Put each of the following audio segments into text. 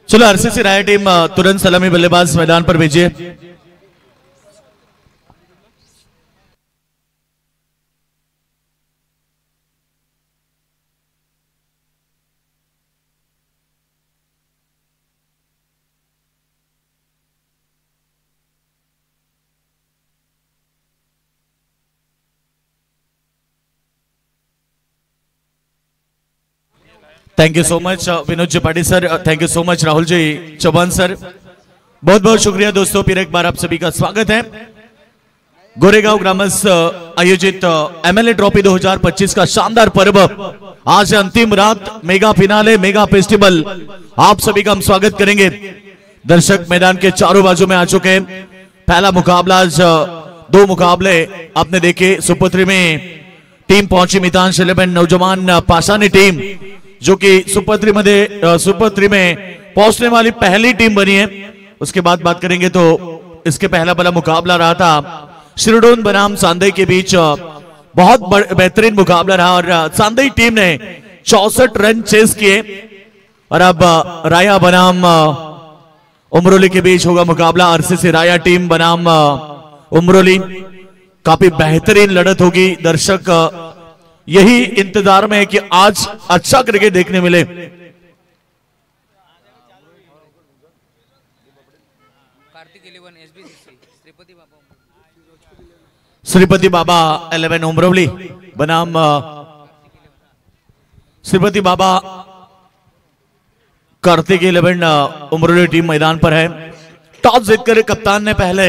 चलो आरसीसी राय टीम तुरंत सलामी बल्लेबाज मैदान पर भेजिए। Thank you so much Vinod ji Patil sir, thank you so much Rahul ji Chauhan sir, बहुत बहुत शुक्रिया दोस्तों। फिर एक बार आप सभी का स्वागत है। गोरेगांव ग्रामस्थ आयोजित एमएलए ट्रॉफी 2025 का शानदार पर्व, आज अंतिम रात, मेगा फिनाले, मेगा फेस्टिवल, आप सभी का हम स्वागत करेंगे। दर्शक मैदान के चारों बाजू में आ चुके हैं। पहला मुकाबला, आज दो मुकाबले आपने देखे। सुपर 3 में टीम पहुंची मितांश 11 नौजवान पाषाणी टीम, जो कि सुपर 3 में पहुंचने वाली पहली टीम बनी है। उसके बाद बात करेंगे तो इसके पहला बड़ा मुकाबला रहा था शिरडोन बनाम सांदई के बीच, बहुत बेहतरीन मुकाबला रहा और सांदई टीम ने 64 रन चेस किए। और अब राया बनाम उमरोली के बीच होगा मुकाबला, आरसीसी राया टीम बनाम उमरोली। काफी बेहतरीन लड़त होगी। दर्शक यही इंतजार में है कि आज अच्छा क्रिकेट देखने मिले। श्रीपति बाबा 11 उमरोली बनाम श्रीपति बाबा कार्तिक 11 उमरोली टीम मैदान पर है। टॉस जीतकर कप्तान ने पहले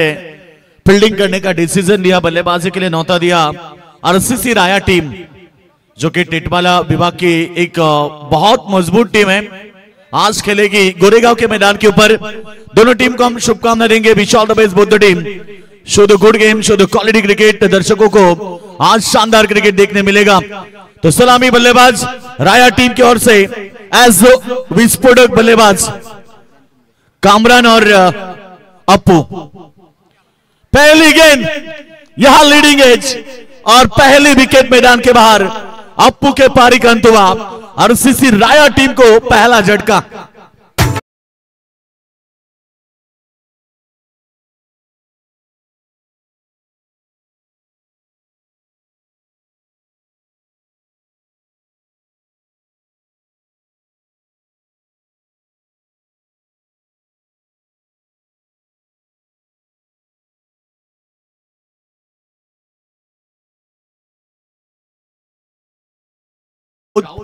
फील्डिंग करने का डिसीजन लिया, बल्लेबाजी के लिए न्योता दिया। आरसीसी राया टीम, जो कि टिटवाला विभाग की एक बहुत मजबूत टीम है, आज खेलेगी गोरेगांव के मैदान के ऊपर। दोनों टीम को हम शुभकामनाएं देंगे। Wish all the best both the team. Show the good game, show the quality cricket. दर्शकों को आज शानदार क्रिकेट देखने मिलेगा। तो सलामी बल्लेबाज राया टीम की ओर से एज विस्फोटक बल्लेबाज कामरान और अप्पू। पहली गेंद यहां लीडिंग एज और पहली विकेट मैदान के बाहर, अप्पू के पारी का अंत हुआ। आरसीसी राया टीम को पहला झटका।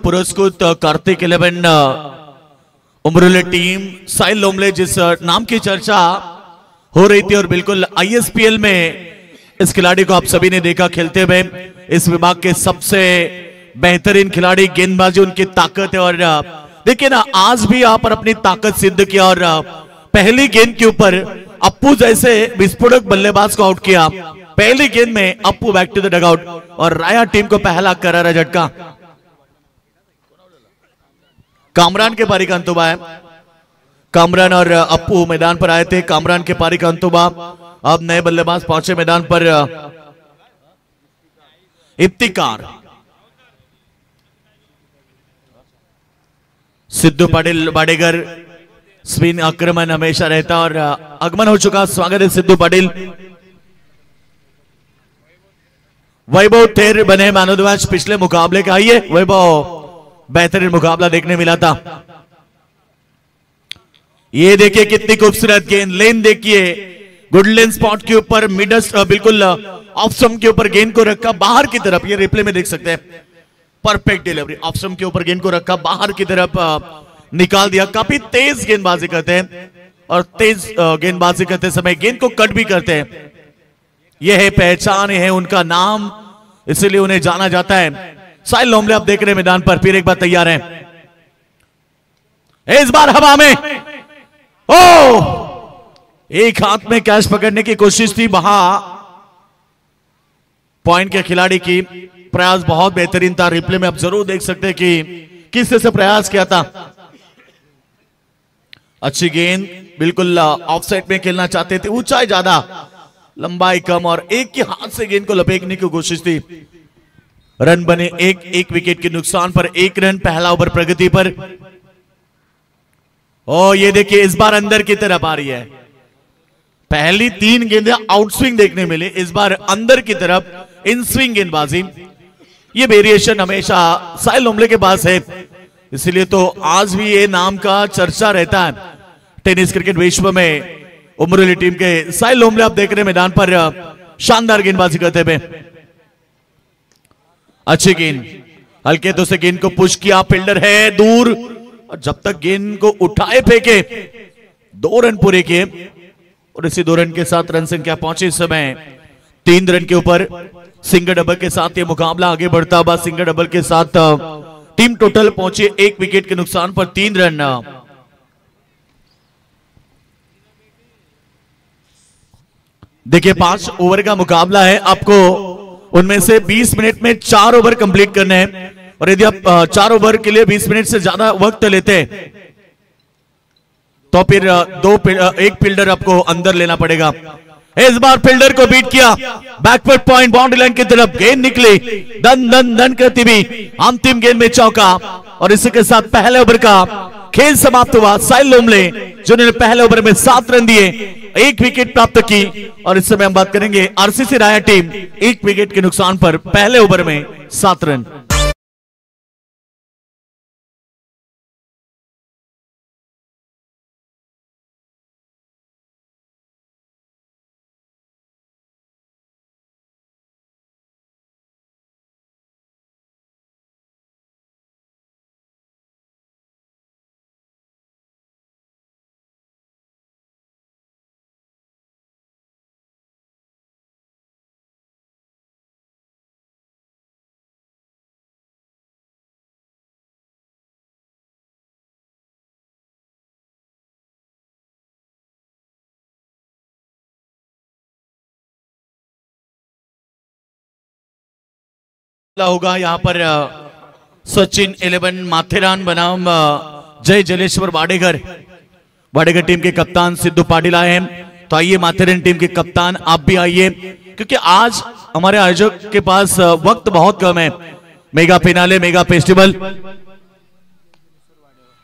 पुरस्कृत कार्तिक 11 उमरोली टीम, साहिल लोमले, जिस नाम की चर्चा हो रही थी और बिल्कुल आईएसपीएल में इस खिलाड़ी को आप सभी ने देखा खेलते हुए। इस विभाग के सबसे बेहतरीन खिलाड़ी, गेंदबाजी उनकी ताकत है। और देखिए ना, आज भी यहाँ पर अपनी ताकत सिद्ध किया और पहली गेंद के ऊपर अप्पू जैसे विस्फोटक बल्लेबाज को आउट किया। पहली गेंद में Appu back to the dugout और राया टीम को पहला करारा झटका। कामरान के पारी का अंतुबा है। कामरान और अप्पू मैदान पर आए थे। कामरान के पारी का अंतुबा। अब नए बल्लेबाज पहुंचे मैदान पर, इफ्तिकार, सिद्धू पाटिल बाडेगर। स्पिन आक्रमण हमेशा रहता और आगमन हो चुका। स्वागत है सिद्धू पाटिल। वैभव थेर बने मैन ऑफ द मैच पिछले मुकाबले का। आइए वैभव, बेहतरीन मुकाबला देखने मिला था। ये देखिए कितनी खूबसूरत गेंद, लेन देखिए, गुड लेन स्पॉट के ऊपर, मिडस्ट बिल्कुल ऑफ स्टंप के ऊपर गेंद को रखा बाहर की तरफ। ये रिप्ले में देख सकते हैं, परफेक्ट डिलीवरी, ऑफ स्टंप के ऊपर गेंद को रखा बाहर की तरफ निकाल दिया। काफी तेज गेंदबाजी करते हैं और तेज गेंदबाजी करते समय गेंद को कट भी करते हैं। यह है पहचान, यह है उनका नाम, इसीलिए उन्हें जाना जाता है। साहिल लोमले आप देख रहे हैं मैदान पर, फिर एक बार तैयार हैं। इस बार हवा में, एक हाथ में कैच पकड़ने की कोशिश थी, वहां पॉइंट के खिलाड़ी की प्रयास बहुत बेहतरीन था। रिप्ले में आप जरूर देख सकते हैं कि किस तरह से प्रयास किया था। अच्छी गेंद, बिल्कुल ऑफ साइड में खेलना चाहते थे, ऊंचाई ज्यादा, लंबाई कम और एक के हाथ से गेंद को लपेटने की कोशिश थी। रन बने एक विकेट के नुकसान पर 1 रन। पहला ओवर प्रगति पर। ओ ये देखिए इस बार अंदर की तरफ आ रही है। पहली 3 गेंदें आउटस्विंग देखने मिली, इस बार अंदर की तरफ इन स्विंग गेंदबाजी। ये वेरिएशन हमेशा साहिल लोमले के पास है, इसलिए तो आज भी ये नाम का चर्चा रहता है टेनिस क्रिकेट विश्व में। उमरोली टीम के साहिल लोमले आप देख रहे हैं मैदान पर शानदार गेंदबाजी करते हुए। अच्छी गेंद, हल्के तो से गेंद को पुश किया, फील्डर है दूर, और जब तक गेंद को उठाए फेंके 2 रन पूरे किए, और इसी 2 रन के साथ रन संख्या पहुंचे इस समय 3 रन के ऊपर। सिंगल डबल के साथ ये मुकाबला आगे बढ़ता हुआ, सिंगल डबल के साथ टीम टोटल पहुंचे 1 विकेट के नुकसान पर 3 रन। देखिए 5 ओवर का मुकाबला है, आपको उनमें से 20 मिनट में 4 ओवर कंप्लीट करने हैं, और यदि आप 4 ओवर के लिए 20 मिनट से ज्यादा वक्त लेते हैं तो फिर एक फील्डर आपको अंदर लेना पड़ेगा। इस बार फील्डर को बीट किया, बैकवर्ड पॉइंट बाउंड्री लाइन की तरफ गेंद निकली, दन दन दन करती हुई अंतिम गेंद में चौका, और इसी के साथ पहले ओवर का खेल समाप्त हुआ। साहिल लोमले जिन्होंने पहले ओवर में 7 रन दिए, 1 विकेट प्राप्त की, और इस समय हम बात करेंगे आरसीसी राया टीम 1 विकेट के नुकसान पर पहले ओवर में 7 रन। होगा यहाँ पर सचिन 11 माथेरान बनाम जय जलेश्वर वाडेगर टीम के कप्तान सिद्धू पाटिल आए हैं। तो आइए माथेरान टीम के कप्तान आप भी आइए, क्योंकि आज हमारे आयोजक के पास वक्त बहुत कम है। Mega finale, mega festival,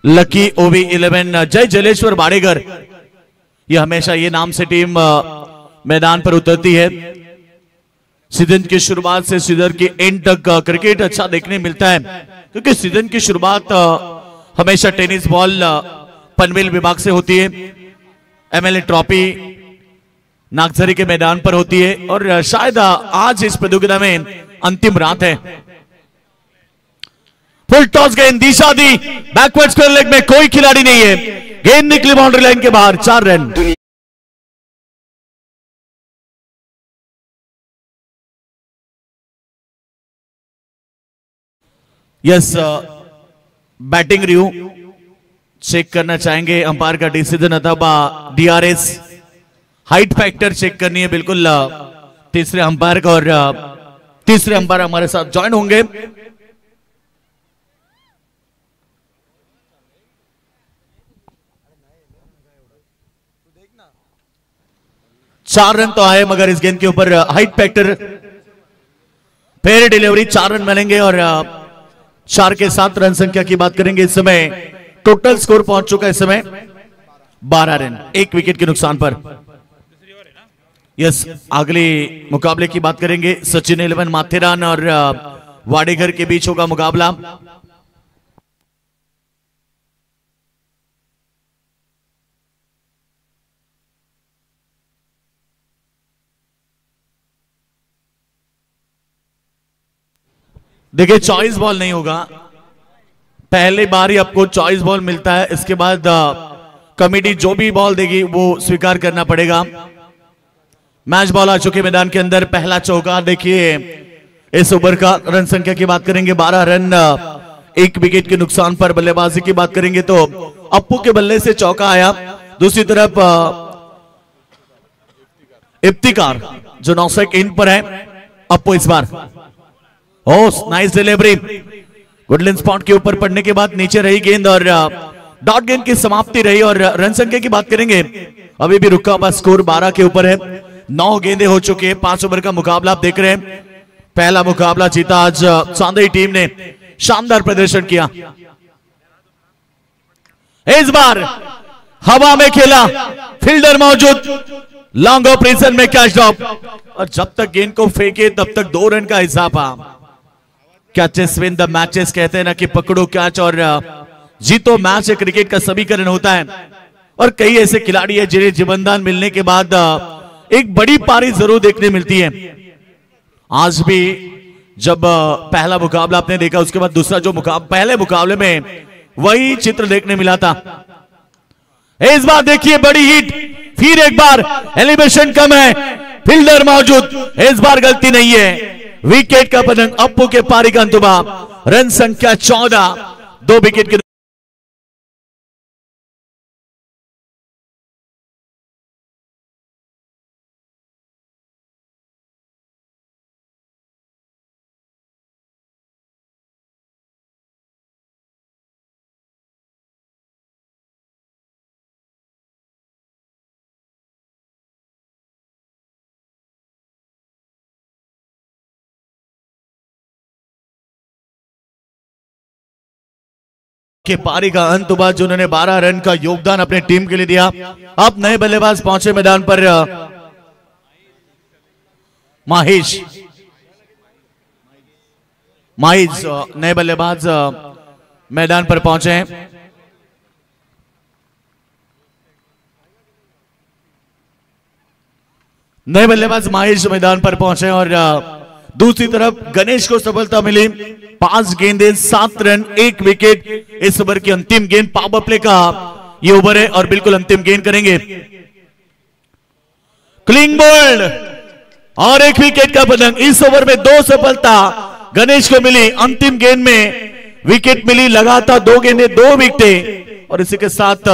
lucky ओवी 11 जय जलेश्वर वाडेगर, ये हमेशा ये नाम से टीम मैदान पर उतरती है। सीजन की शुरुआत से सीजन के एंड तक क्रिकेट अच्छा देखने मिलता है, क्योंकि सीजन की शुरुआत हमेशा टेनिस बॉल पनवेल विभाग से होती है। एमएलए ट्रॉफी नागझरी के मैदान पर होती है, और शायद आज इस प्रतियोगिता में अंतिम रात है। फुल टॉस गेंद दिशा दी, बैकवर्ड स्क्वायर लेग में कोई खिलाड़ी नहीं है, गेंद निकली बाउंड्री लाइन के बाहर, 4 run. Yes, batting review check करना चाहेंगे, अंपायर का डिसीजन अथवा डीआरएस, हाइट फैक्टर चेक करनी है बिल्कुल तीसरे अंपायर का, और तीसरे अंपायर हमारे साथ ज्वाइन होंगे। चार रन तो आए, मगर इस गेंद के ऊपर height factor, fair delivery, 4 run मिलेंगे, और 4 के साथ रन संख्या की बात करेंगे। इस समय टोटल स्कोर पहुंच चुका है इस समय 12 रन, 1 विकेट के नुकसान पर। यस, अगले मुकाबले की बात करेंगे। सचिन 11 माथेरान और वाडेगर के बीच होगा मुकाबला। देखिए चॉइस बॉल नहीं होगा, पहली बार ही आपको चॉइस बॉल मिलता है, इसके बाद कमेटी जो भी बॉल देगी वो स्वीकार करना पड़ेगा। मैच बॉल आ चुके मैदान के अंदर, पहला चौका। देखिए इस ओवर का रन संख्या की बात करेंगे 12 रन, 1 विकेट के नुकसान पर। बल्लेबाजी की बात करेंगे तो अप्पू के बल्ले से चौका आया, दूसरी तरफ इफ्तिकार जो 9 इन पर है, अप्पू इस बार नाइस डिलीवरी, गुडलैंड स्पॉट के ऊपर पड़ने के बाद नीचे रही गेंद और डॉट गेंद की समाप्ति रही। और रन संख्या की बात करेंगे, अभी भी रुका हुआ स्कोर 12 के ऊपर है। 9 गेंदें हो चुकी है, 5 ओवर का मुकाबला आप देख रहे हैं। पहला मुकाबला जीता आज चांदई टीम ने, शानदार प्रदर्शन किया। इस बार हवा में खेला, फील्डर मौजूद, लॉन्ग ऑपरेशन में कैच ड्रॉप, और जब तक गेंद को फेंके तब तक 2 रन का इजाफा। कैचेस विन द मैचेस कहते हैं ना कि पकड़ो कैच और जीतो मैच। क्रिकेट का समीकरण होता है और कई ऐसे खिलाड़ी हैं जिन्हें जीवनदान मिलने के बाद एक बड़ी पारी जरूर देखने मिलती है। आज भी जब पहला मुकाबला आपने देखा, उसके बाद दूसरा जो पहले मुकाबले में वही चित्र देखने मिला था। इस बार देखिए बड़ी हिट, फिर एक बार एलिवेशन कम है, फील्डर मौजूद, इस बार गलती नहीं है, विकेट का पतंग, अप्पू के पारी का अंतुबा, रन संख्या 14, 2 विकेट के पारी का अंत हुआ, जिन्होंने 12 रन का योगदान अपने टीम के लिए दिया। अब नए बल्लेबाज पहुंचे मैदान पर, माहिज नए बल्लेबाज मैदान पर पहुंचे हैं। नए बल्लेबाज माहिज मैदान पर पहुंचे और दूसरी तरफ गणेश को सफलता मिली, 5 गेंदें 7 रन 1 विकेट। इस ओवर की अंतिम गेंद पावर प्ले का ये ओवर है और बिल्कुल अंतिम गेंद करेंगे। क्लीन बोल्ड और 1 विकेट का पतंग। इस ओवर में 2 सफलता गणेश को मिली, अंतिम गेंद में विकेट मिली, लगातार 2 गेंदें 2 विकेटें और इसी के साथ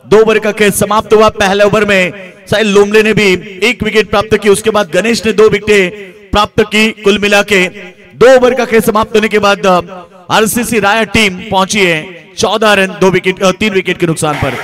2 ओवर का खेल समाप्त हुआ। पहले ओवर में साहिल लोमले ने भी 1 विकेट प्राप्त की, उसके बाद गणेश ने 2 विकेटें प्राप्त की। कुल मिला के 2 ओवर का खेल समाप्त होने के बाद आरसीसी राय टीम पहुंची है 14 रन 3 विकेट के नुकसान पर।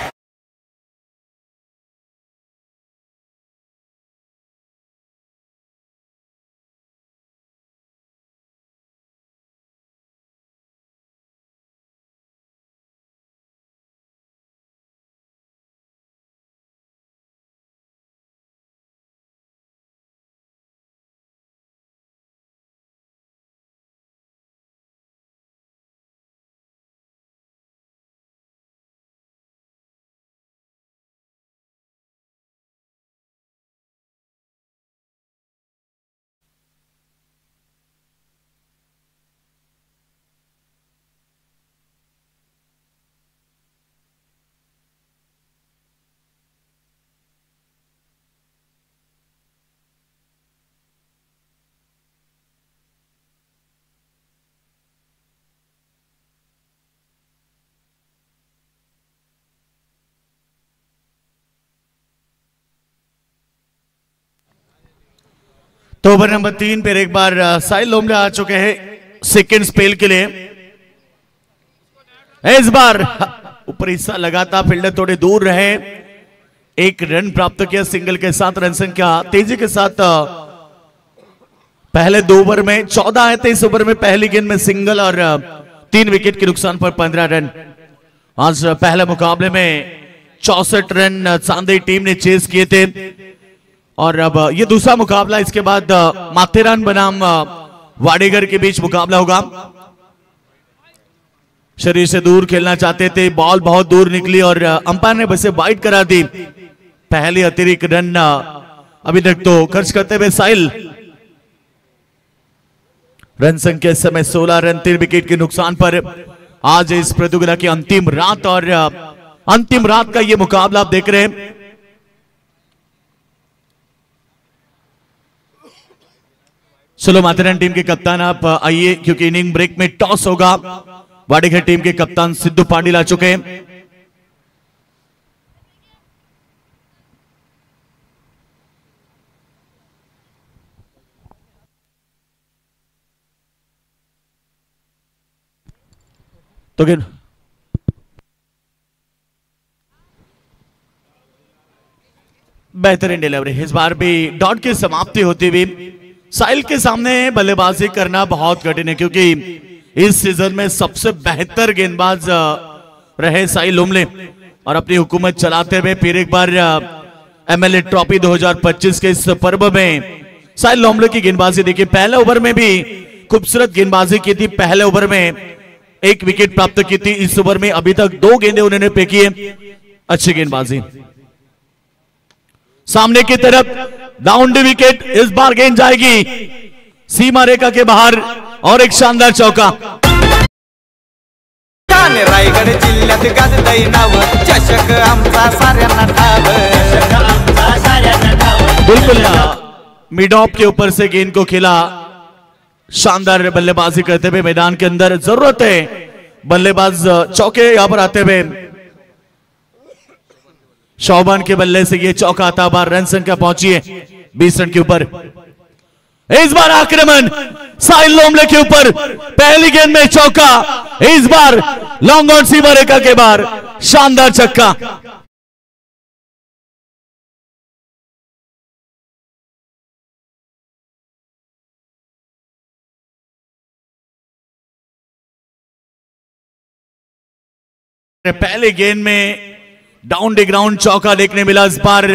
तो ओवर नंबर 3 पर एक बार साहिल लोमले आ चुके हैं सेकेंड स्पेल के लिए। इस बार ऊपर हिस्सा लगातार, फील्डर थोड़े दूर रहे, 1 रन प्राप्त किया सिंगल के साथ। रन संख्या तेजी के साथ पहले 2 ओवर में 14 आए थे, इस ओवर में पहली गेंद में सिंगल और 3 विकेट के नुकसान पर 15 रन। आज पहले मुकाबले में 64 रन चांदी टीम ने चेस किए थे और अब ये दूसरा मुकाबला, इसके बाद माथेरान बनाम वाडेगर के बीच मुकाबला होगा। शरीर से दूर खेलना चाहते थे, बॉल बहुत दूर निकली और अंपायर ने बसे वाइड करा दी। पहले अतिरिक्त रन अभी तक तो खर्च करते हुए साहिल। रन संख्या इस समय 16 रन 3 विकेट के नुकसान पर। आज इस प्रतियोगिता की अंतिम रात और अंतिम रात का ये मुकाबला आप देख रहे हैं। चलो माथेरान टीम के कप्तान आप आइए, क्योंकि इनिंग ब्रेक में टॉस होगा। वाडेगर टीम के कप्तान सिद्धू पाटिल आ चुके हैं। तो बेहतरीन डिलीवरी, इस बार भी डॉट की समाप्ति होती हुई। साहिल के सामने बल्लेबाजी करना बहुत कठिन है, क्योंकि इस सीजन में सबसे बेहतर गेंदबाज रहे साहिल लोमले और अपनी हुकूमत चलाते हुए फिर एक बार एमएलए ट्रॉफी 2025 के इस पर्व में साहिल लोमले की गेंदबाजी देखिए, पहले ओवर में भी खूबसूरत गेंदबाजी की थी, पहले ओवर में एक विकेट प्राप्त की थी, इस ओवर में अभी तक 2 गेंदें उन्होंने फेंकी है, अच्छी गेंदबाजी। सामने की तरफ डाउन द विकेट, इस बार गेंद जाएगी सीमा रेखा के बाहर और एक शानदार चौका। रायगड जिल्ह्यात गाजतय नाव, चषक आमचा साऱ्यांना ठाव, बिल्कुल मिड ऑफ के ऊपर से गेंद को खेला, शानदार बल्लेबाजी करते हुए मैदान के अंदर, जरूरत है बल्लेबाज चौके यहां पर आते हुए। शौबान के बल्ले से ये चौका आता, बार रन संख्या पहुंची है 20 रन के ऊपर। इस बार आक्रमण साहिल लोमले के ऊपर, पहली गेंद में चौका, इस बार लॉन्ग ऑन सीमा रेखा के बाहर, शानदार छक्का। पहले गेंद में डाउन द ग्राउंड चौका देखने मिला, इस बार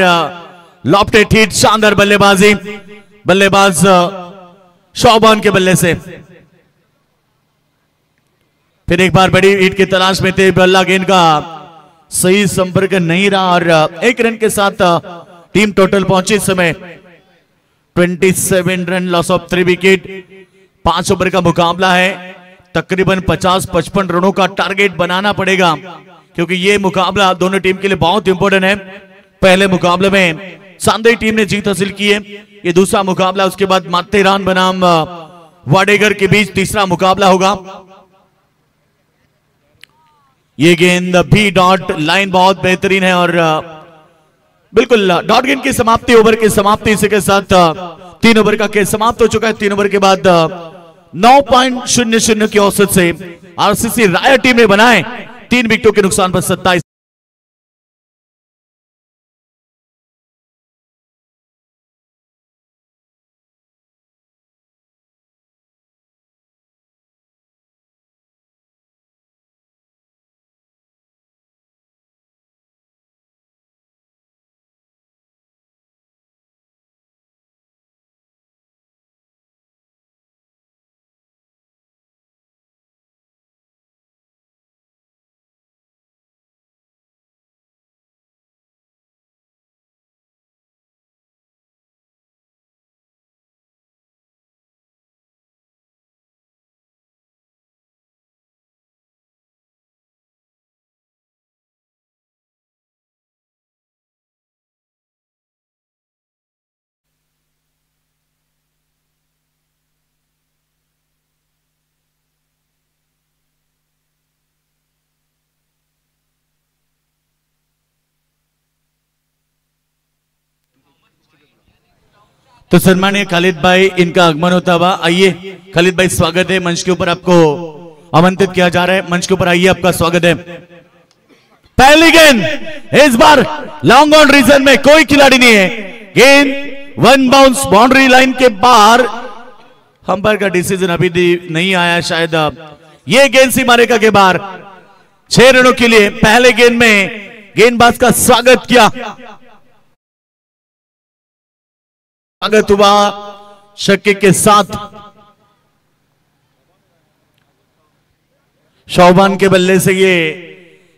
लॉफ्टेड हिट, शानदार बल्लेबाजी, बल्लेबाज शौबान के बल्ले से। फिर एक बार बड़ी हिट की तलाश में थे, बल्ला गेंद का सही संपर्क नहीं रहा और 1 रन के साथ टीम टोटल पहुंची इस समय 27 run, loss of 3 wicket. 5 over का मुकाबला है, तकरीबन 50-55 रनों का टारगेट बनाना पड़ेगा क्योंकि ये मुकाबला दोनों टीम के लिए बहुत इंपॉर्टेंट है। पहले मुकाबले में सांदेई टीम ने जीत हासिल की है, ये दूसरा मुकाबला, उसके बाद माथेरान बनाम वाडेगर के बीच तीसरा मुकाबला होगा। ये गेंद भी डॉट लाइन बहुत बेहतरीन है और बिल्कुल डॉट गेंद की समाप्ति, ओवर की समाप्ति, इसी के साथ 3 ओवर का खेल समाप्त हो चुका है। 3 ओवर के बाद 9.00 की औसत से आरसीसी राया टीम ने बनाए 3 विकेटों के नुकसान पर 27। तो सम्मानीय खालिद भाई, इनका आगमन होता हुआ, आइए खालिद भाई, स्वागत है मंच के ऊपर, आपको आमंत्रित किया जा रहा है, मंच के ऊपर आइए, आपका स्वागत है। पहली गेंद, इस बार लॉन्ग ऑन रीजन में कोई खिलाड़ी नहीं है, गेंद 1 बाउंस बाउंड्री लाइन के बाहर, अंपायर का डिसीजन अभी नहीं आया शायद। ये गेंद सीमा रेखा के बाहर, 6 रनों के लिए पहले गेंद में गेंदबाज का स्वागत किया, स्वागत हुआ छक्के के साथ। शौबान के बल्ले से ये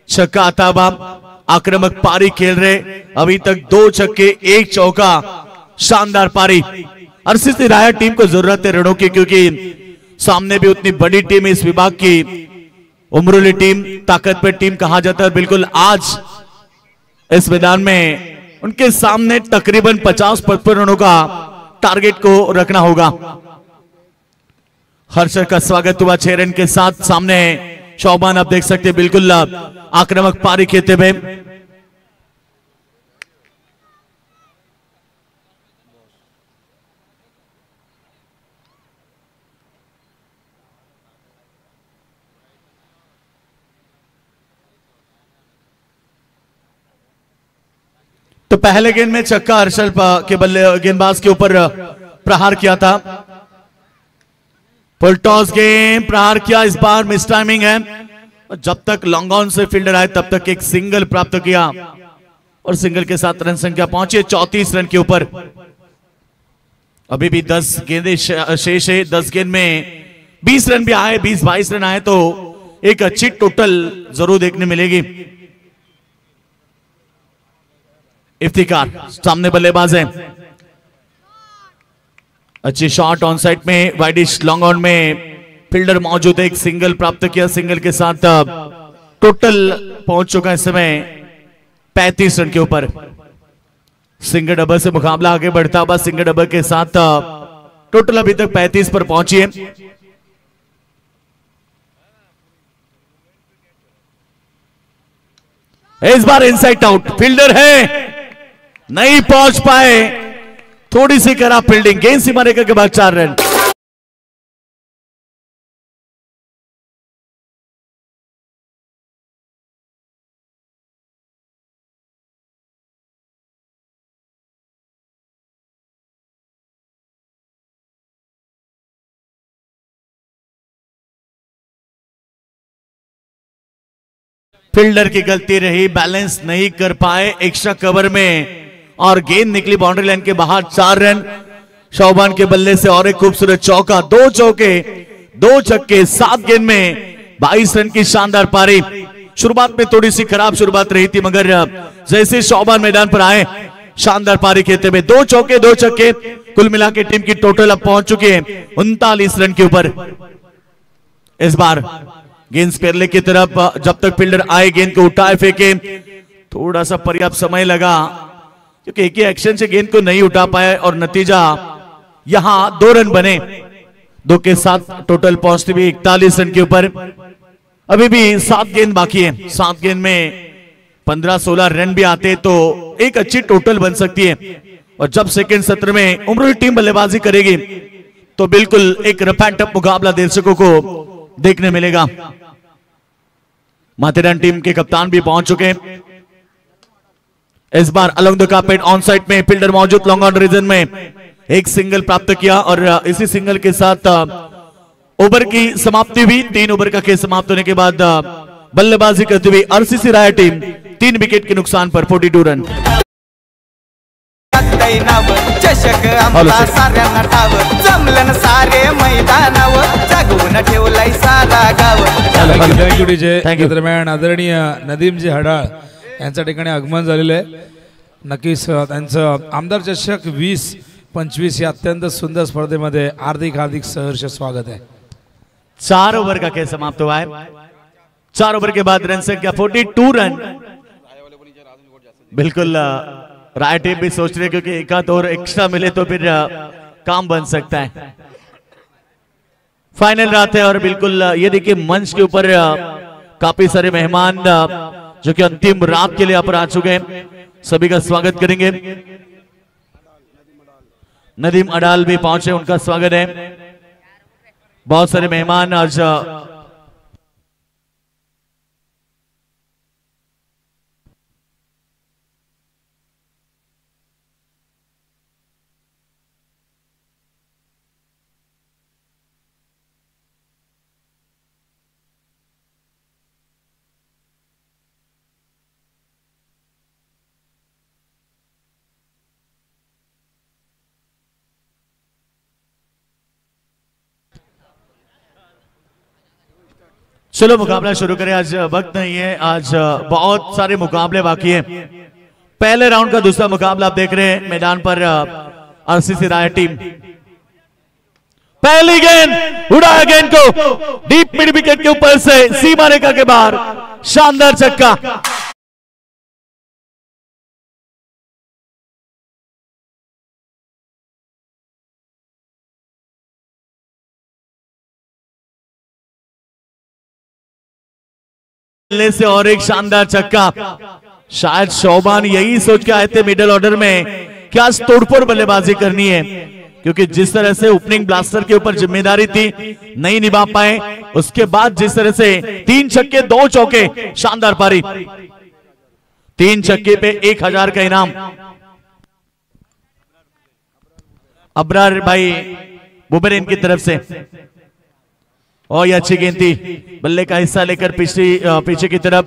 छक्का आता हुआ, आक्रामक पारी खेल रहे, अभी तक 2 छक्के 1 चौका, शानदार पारी। आरसीसी राया टीम को जरूरत है रनों की क्योंकि सामने भी उतनी बड़ी टीम है इस विभाग की, उमरोली टीम, ताकतवर टीम कहा जाता है। बिल्कुल आज इस मैदान में उनके सामने तकरीबन 50-55 रनों का टारगेट को रखना होगा। हर्षर का स्वागत हुआ 6 रन के साथ। सामने शौबान आप देख सकते हैं बिल्कुल आक्रामक पारी खेलते हुए। तो पहले गेंद में छक्का हर्षल के बल्ले गेंदबाज के ऊपर प्रहार किया था। फुल टॉस गेंद प्रहार किया, इस बार मिस टाइमिंग है, जब तक लॉन्ग ऑन से फील्डर आए तब तक एक सिंगल प्राप्त किया और सिंगल के साथ रन संख्या पहुंची 34 रन के ऊपर। अभी भी 10 गेंदें शेष है। 10 गेंद में 20 रन भी आए, 20-22 रन आए तो एक अच्छी टोटल जरूर देखने मिलेगी। इफ्तिकार सामने बल्लेबाज है, अच्छी शॉट ऑन साइड में, वाइडिश लॉन्ग ऑन में फील्डर मौजूद है। एक सिंगल प्राप्त किया, सिंगल के साथ टोटल पहुंच चुका है इस समय 35 रन के ऊपर। सिंगल डबल से मुकाबला आगे बढ़ता हुआ, सिंगल डबल के साथ टोटल अभी तक 35 पर पहुंची है। इस बार इनसाइड आउट, फील्डर है नहीं पहुंच पाए, थोड़ी सी खराब फील्डिंग, गेंद सीमा रेखा के बाद 4 रन। फील्डर की गलती रही, बैलेंस नहीं कर पाए एक्स्ट्रा कवर में और गेंद निकली बाउंड्री लाइन के बाहर। 4 रन शौबान के बल्ले से और एक खूबसूरत चौका, 2 चौके 2 छक्के 7 गेंद में 22 रन की शानदार पारी। शुरुआत में थोड़ी सी खराब शुरुआत रही थी मगर जैसे शौबान मैदान पर आए शानदार पारी खेलते हुए 2 चौके 2 छक्के, कुल मिला के टीम की टोटल अब पहुंच चुकी है 39 रन के ऊपर। इस बार गेंद स्पेरले की तरफ, जब तक फील्डर आए गेंद को उठाए फेंके, थोड़ा सा पर्याप्त समय लगा क्योंकि एक ही एक्शन से गेंद को नहीं उठा पाए और नतीजा यहां 2 रन बने। 2 के साथ टोटल पहुंचते हुए 41 रन के ऊपर। अभी भी 7 गेंद बाकी है, 7 गेंद में 15-16 रन भी आते तो एक अच्छी टोटल बन सकती है। और जब सेकंड सत्र में उम्र टीम बल्लेबाजी करेगी तो बिल्कुल एक रफ एंड टफ मुकाबला दर्शकों को देखने मिलेगा। माथेरान टीम के कप्तान भी पहुंच चुके हैं। इस बार along the carpet on side में फील्डर मौजूद, लॉन्ग ऑन रीजन में एक सिंगल प्राप्त किया और इसी सिंगल के साथ ओवर की समाप्ति हुई। 3 ओवर का खेल समाप्त होने के बाद बल्लेबाजी करती हुई आरसीसी राय टीम 3 विकेट के नुकसान पर 42 रन। चषक आमचा साऱ्यांना ठाव, जमलन सारे मैदानावर, जागवून ठेवलाय सारा गाव। Thank you DJ. दरम्यान आदरणीय नदीमजी हडाळ यांच्या ठिकाणी आगमन झालेलं आहे। नक्कीच त्यांचं आमदार चषक 20-25 या अत्यंत सुंदर स्पर्धेमध्ये हार्दिक हार्दिक सहर्ष स्वागत है। 4 ओवर का खेल समाप्त हुआ है। 4 ओवर के बाद रन संख्या 42 रन। बिल्कुल राय टीम भी सोच रहे क्योंकि एक आध और एक्स्ट्रा मिले तो फिर काम बन सकता है। फाइनल रात है और बिल्कुल ये देखिए मंच के ऊपर काफी सारे मेहमान जो कि अंतिम रात के लिए यहाँ पर आ चुके हैं, सभी का स्वागत करेंगे। नदीम अडाल भी पहुंचे, उनका स्वागत है। बहुत सारे मेहमान आज चलो मुकाबला शुरू करें। आज वक्त नहीं है, आज बहुत सारे मुकाबले बाकी हैं। पहले राउंड का दूसरा मुकाबला आप देख रहे हैं मैदान पर। आरसीसी राय टीम पहली गेंद उड़ाया, गेंद को डीप मिड विकेट के ऊपर से सीमा रेखा के बाहर, शानदार छक्का। से और एक शानदार छक्का। शायद शौबान यही सोच के आए थे मिडिल ऑर्डर में क्या तोड़फोड़ बल्लेबाजी करनी है, क्योंकि जिस तरह से ओपनिंग ब्लास्टर के ऊपर जिम्मेदारी थी नहीं निभा पाए। उसके बाद जिस तरह से 3 छक्के 2 चौके, शानदार पारी। 3 छक्के पे 1000 का इनाम। अबरार भाई बुबेरिन की तरफ से और ये अच्छी गेंद थी, बल्ले का हिस्सा लेकर पीछे की तरफ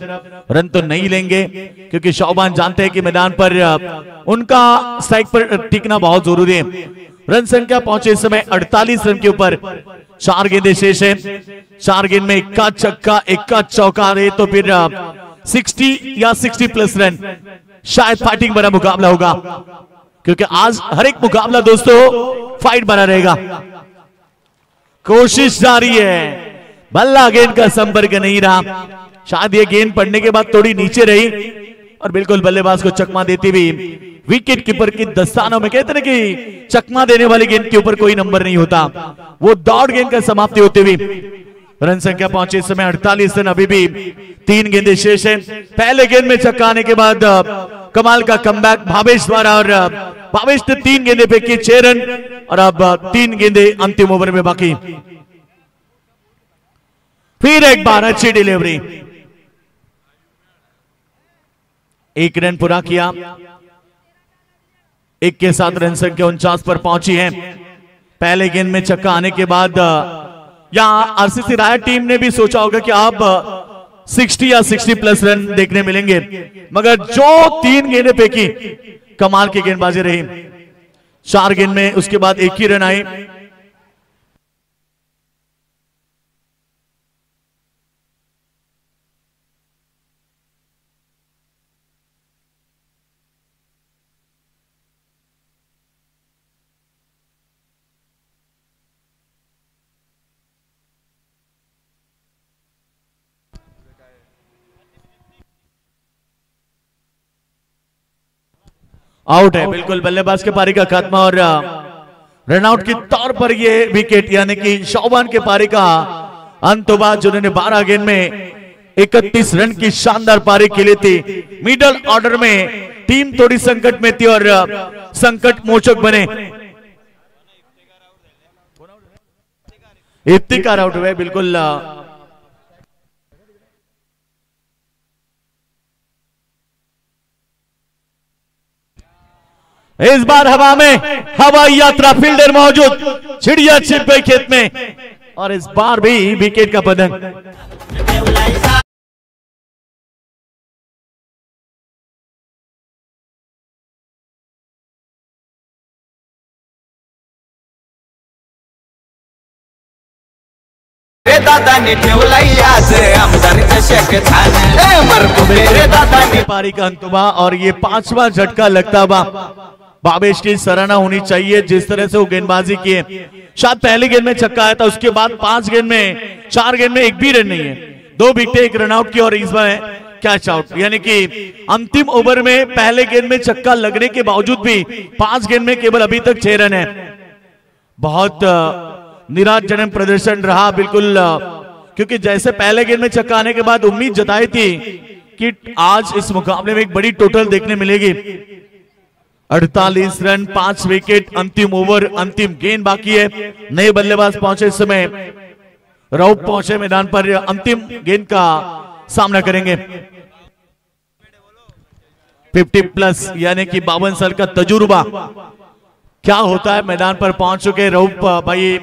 रन तो नहीं लेंगे क्योंकि शौबान जानते हैं कि मैदान पर उनका स्ट्राइक पर टिकना बहुत जरूरी है। रन संख्या पहुंचे इस समय 48 रन के ऊपर, 4 गेंदें शेष है। 4 गेंद में इक्का छक्का इक्का चौका रहे तो फिर 60 या 60 प्लस रन, शायद फाइटिंग भरा मुकाबला होगा क्योंकि आज हर एक मुकाबला दोस्तों फाइट भरा रहेगा। कोशिश जारी है, बल्ला गेंद का संपर्क नहीं रहा, शायद ये गेंद पड़ने के बाद थोड़ी नीचे रही और बिल्कुल बल्लेबाज को चकमा देती हुई विकेट कीपर की दस्तानों में, कहते हैं कि चकमा देने वाली गेंद के ऊपर कोई नंबर नहीं होता, वो डॉट गेंद का समाप्ति होती हुई रन संख्या पहुंचे इस समय 48 रन। अभी भी 3 गेंदें शेष है। पहले गेंद में छक्का आने के बाद कमाल का कमबैक भावेश द्वारा, और भावेश ने 3 गेंदें फेंकी 6 रन और अब 3 गेंदें अंतिम ओवर में बाकी। फिर एक बार अच्छी डिलीवरी, 1 रन पूरा किया, 1 के साथ रन संख्या 49 पर पहुंची है। पहले गेंद में छक्का आने के बाद यहां आरसीसी राय टीम ने भी सोचा होगा कि अब 60 या 60 प्लस रन देखने मिलेंगे, मगर जो 3 गेंदें फेंकी कमाल की गेंदबाजी रही। 4 गेंद में उसके बाद 1 ही रन आए। आउट है, बिल्कुल बल्लेबाज के पारी का खात्मा और रनआउट के तौर पर ये विकेट, यानी कि शौबान के पारी का अंत हुआ जिन्होंने 12 गेंद में 31 रन की शानदार पारी खेली थी। मिडल ऑर्डर में टीम थोड़ी संकट में थी और संकट मोचक बने। इफ्तिकार आउट हुए, बिल्कुल इस बार हवा में हवाई यात्रा फील्डर मौजूद, चिड़िया छिप गई खेत में और इस बार भी विकेट का पतंग। दादाने ठेवलाई आज आमदार चषक दादाने पारी का अंत हुआ और ये 5वां झटका लगता हुआ। भावेश की सराहना होनी चाहिए जिस तरह से वो गेंदबाजी किए। शायद पहली गेंद में छक्का आया था, उसके बाद 4 गेंद में 1 भी रन नहीं है, 2 विकेट 1 रन आउट की और इस बार कैच आउट, यानी कि अंतिम ओवर में पहले गेंद में छक्का लगने के बावजूद भी 5 गेंद में केवल अभी तक 6 रन है। बहुत निराशजनक प्रदर्शन रहा बिल्कुल, क्योंकि जैसे पहले गेंद में छक्का आने के बाद उम्मीद जताई थी कि आज इस मुकाबले में एक बड़ी टोटल देखने मिलेगी। 48 रन 5 विकेट, अंतिम ओवर अंतिम गेंद बाकी है। नए बल्लेबाज पहुंचे इस समय, रऊफ पहुंचे मैदान पर, अंतिम गेंद का सामना करेंगे। 50 प्लस यानी कि 52 साल का तजुर्बा क्या होता है मैदान पर पहुंच चुके रऊफ भाई,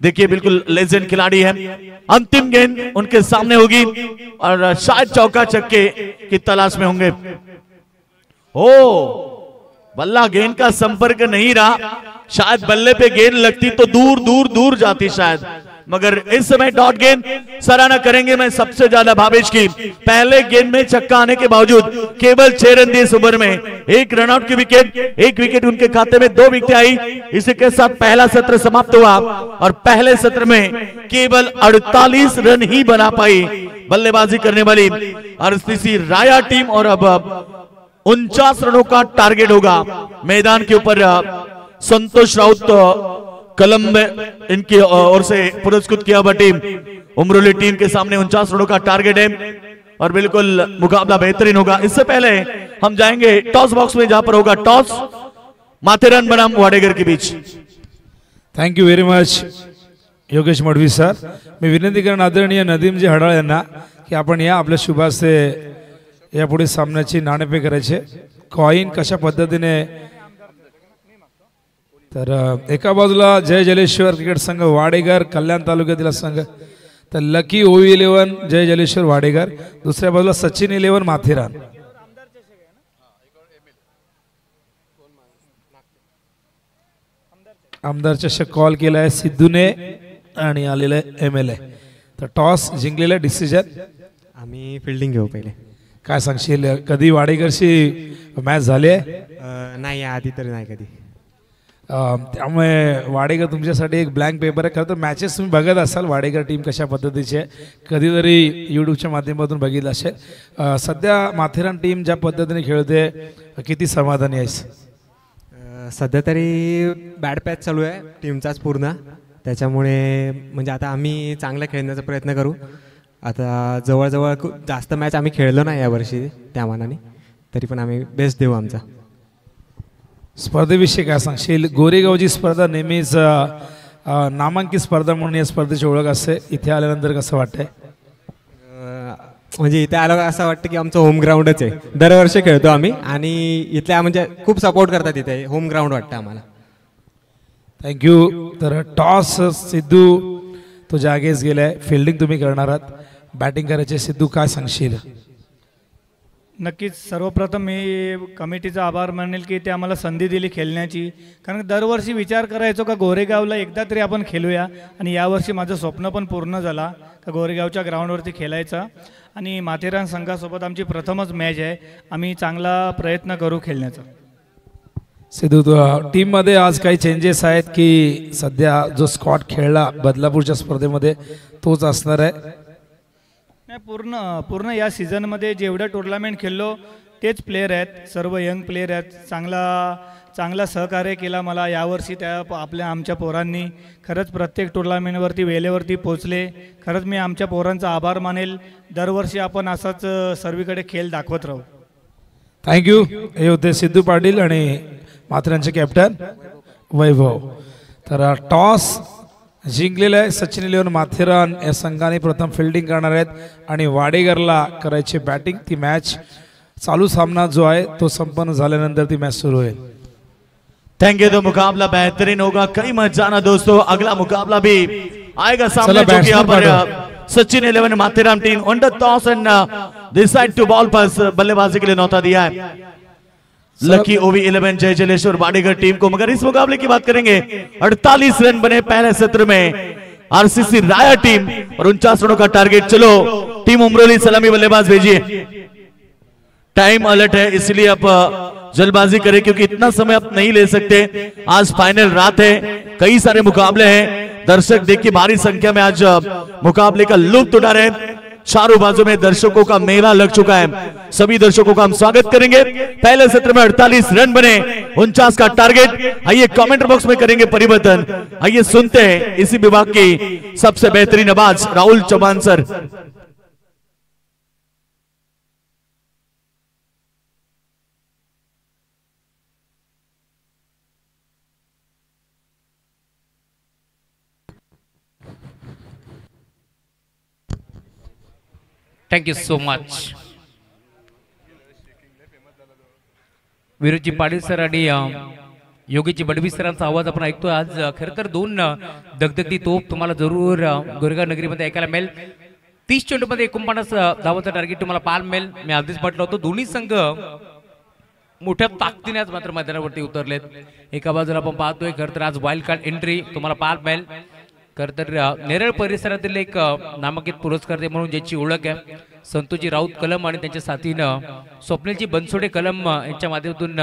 देखिए बिल्कुल लेजेंड खिलाड़ी है। अंतिम गेंद उनके सामने होगी और शायद चौका छक्के की तलाश में होंगे। ओ बल्ला गेंद का संपर्क नहीं रहा, शायद बल्ले पे गेंद लगती तो दूर दूर दूर जाती शायद, मगर इस समय डॉट गेंद। सराहना करेंगे मैं सबसे ज्यादा भावेश की, पहले गेंद में छक्का आने के बावजूद केवल 6 रन दिए इस ओवर में, 1 रन आउट की विकेट, 1 विकेट उनके खाते में, 2 विकेट आई। इसी के साथ पहला सत्र समाप्त हुआ और पहले सत्र में केवल 48 रन ही बना पाई बल्लेबाजी करने वाली आरसीसी राया टीम और अब 49 रनों का टारगेट होगा मैदान के ऊपर। संतोष राउत कलम में इनकी ओर से पुरस्कृत किया हुआ टीम उमरोली टीम के सामने 49 रनों का टारगेट है और बिल्कुल मुकाबला बेहतरीन होगा। इससे पहले हम जाएंगे टॉस बॉक्स में, जहां पर होगा टॉस माथेरान बनाम वाडेगर के बीच। Thank you very much Yogesh Madvi sir. मी विनंती करेन आदरणीय नदीमजी हडाळ यांना की आपण या आपल्या शुभास्ते यापुढे सामन्याची नाणेफेक करायची। कॉइन कशा पद्धतीने, तर एका बाजूला जय जलेश्वर क्रिकेट संघ वाडेगर कल्याण तालुक्यातील संघ तर लकी OV11 जय जलेश्वर वाडेकर, दुसऱ्या बाजूला सचिन 11 माथेरान. आमदार चषक कॉल केला आहे सिद्धूने आणि आलेलं आहे MLA. तर टॉस जिंकलेला डिसिजन. आम्ही फिल्डिंग घेऊ पहिले. काय सांगशील, कधी वाडेकरशी मॅच झाली आहे? नाही आधी तरी नाही कधी. त्यामुळे वाडेकर तुमच्यासाठी एक ब्लँक पेपर आहे. खरं तर मॅचेस तुम्ही बघत असाल वाडेकर टीम कशा पद्धतीची आहे, कधीतरी यूट्यूबच्या माध्यमातून बघितलं असेल. सध्या माथेरान टीम ज्या पद्धतीने खेळते किती समाधानी आहेस? सध्या तरी बॅड पॅच चालू आहे टीमचाच पूर्ण, त्याच्यामुळे म्हणजे आता आम्ही चांगलं खेळण्याचा प्रयत्न करू. आता जवळजवळ खूप जास्त मॅच आम्ही खेळलो नाही यावर्षी त्या मानाने, तरी पण आम्ही बेस्ट देऊ आमचा. स्पर्धेविषयी काय सांगशील? गोरेगावची स्पर्धा नेहमीच नामांकित स्पर्धा म्हणून या स्पर्धेची ओळख असते. इथे आल्यानंतर कसं वाटतंय? म्हणजे इथे आलं असं वाटतं की आमचं होम ग्राउंडच आहे. दरवर्षी खेळतो आम्ही आणि इथल्या म्हणजे खूप सपोर्ट करतात इथे. होम ग्राउंड वाटतं आम्हाला. थँक्यू. तर टॉस सिद्धू तो जागेच गेलाय, फिल्डिंग तुम्ही करणार आहात, बॅटिंग करायचे. सिद्धू काय सांगशील? नक्कीच सर्वप्रथम मी कमिटीचा आभार मानेल की ते आम्हाला संधी दिली खेळण्याची. कारण दरवर्षी विचार करायचो का गोरेगावला एकदा तरी आपण खेळूया, आणि यावर्षी माझं स्वप्न पण पूर्ण झाला का गोरेगावच्या ग्राउंडवरती खेळायचं. आणि माथेरान संघासोबत आमची प्रथमच मॅच आहे. आम्ही चांगला प्रयत्न करू खेळण्याचा. सिद्धू, टीममध्ये आज काही चेंजेस आहेत की सध्या जो स्क्वॉड खेळला बदलापूरच्या स्पर्धेमध्ये तोच असणार आहे? नाही, पूर्ण या सीझनमध्ये जेवढं टुर्नामेंट खेळलो तेच प्लेयर आहेत, सर्व यंग प्लेयर आहेत. चांगला सहकार्य केला मला यावर्षी आमच्या पोरांनी. खरंच प्रत्येक टुर्नामेंटवरती वेळेवरती पोचले. खरंच मी आमच्या पोरांचा आभार मानेल. दरवर्षी आपण असाच सर्वीकडे खेळ दाखवत राहू. थँक्यू. हे होते सिद्धू पाटील आणि माथेरानचे कॅप्टन वैभव. तर टॉस जिंकलेलं आहे सचिन 11 माथेरान या संघाने प्रथम फिल्डिंग करणार आहेत आणि वाडेकरला करायची बॅटिंग. ती मॅच चालू सामना जो आहे तो संपन्न झाल्यानंतर ती मॅच सुरू होईल. Thank you. तो मुकाबला बेहतरीन होगा, कई मजा आना दोस्तों. अगला मुकाबला भी आएगा सामने, जो कि यहाँ पर Sachin 11 Matheran team on the toss and decide to bowl पर बल्लेबाजी के लिए न्योता दिया है लकी OV11 जय जलेश्वर वाडेकर टीम को. मगर इस मुकाबले की बात करेंगे, 48 रन बने पहले सत्र में RCC राया टीम और 49 रनों का टारगेट. चलो टीम उमरोली सलामी बल्लेबाज भेजिए. टाइम अलर्ट है इसलिए आप जल्दबाजी करें क्योंकि इतना समय आप नहीं ले सकते. आज फाइनल रात है, कई सारे मुकाबले हैं. दर्शक देखिए भारी संख्या में आज मुकाबले का लुत्फ उठा रहे हैं. चारों बाजू में दर्शकों का मेला लग चुका है. सभी दर्शकों का हम स्वागत करेंगे. पहले सत्र में 48 रन बने, 49 का टारगेट. आइए कमेंट बॉक्स में करेंगे परिवर्तन. आइए सुनते हैं इसी विभाग की सबसे बेहतरीन आवाज Rahul Chauhan sir. Thank you so much. Viroji Patil sir आणि योगीजी बडवी सरांचा आवाज आपण ऐकतोय. आज खरं तर दोन दगदगती तोप तुम्हाला जरूर गोरेगाव नगरीमध्ये ऐकायला मिळेल. 30 चेंडूमध्ये 49 धावांचं टार्गेट तुम्हाला पाहायला मिळेल. मी आधीच म्हटलं होतं दोन्ही संघ मोठ्या ताकदीने आज मात्र मैदानावरती उतरलेत. एका बाजूला आपण पाहतोय खरं तर आज वाईल्ड कार्ड एंट्री तुम्हाला पाहायला मिळेल. खरं तर नेरळ परिसरातील एक नामांकित पुरस्कार म्हणून ज्याची ओळख आहे संतोजी राऊत कलम आणि त्यांच्या साथीनं स्वप्नीलजी बनसोडे कलम यांच्या माध्यमातून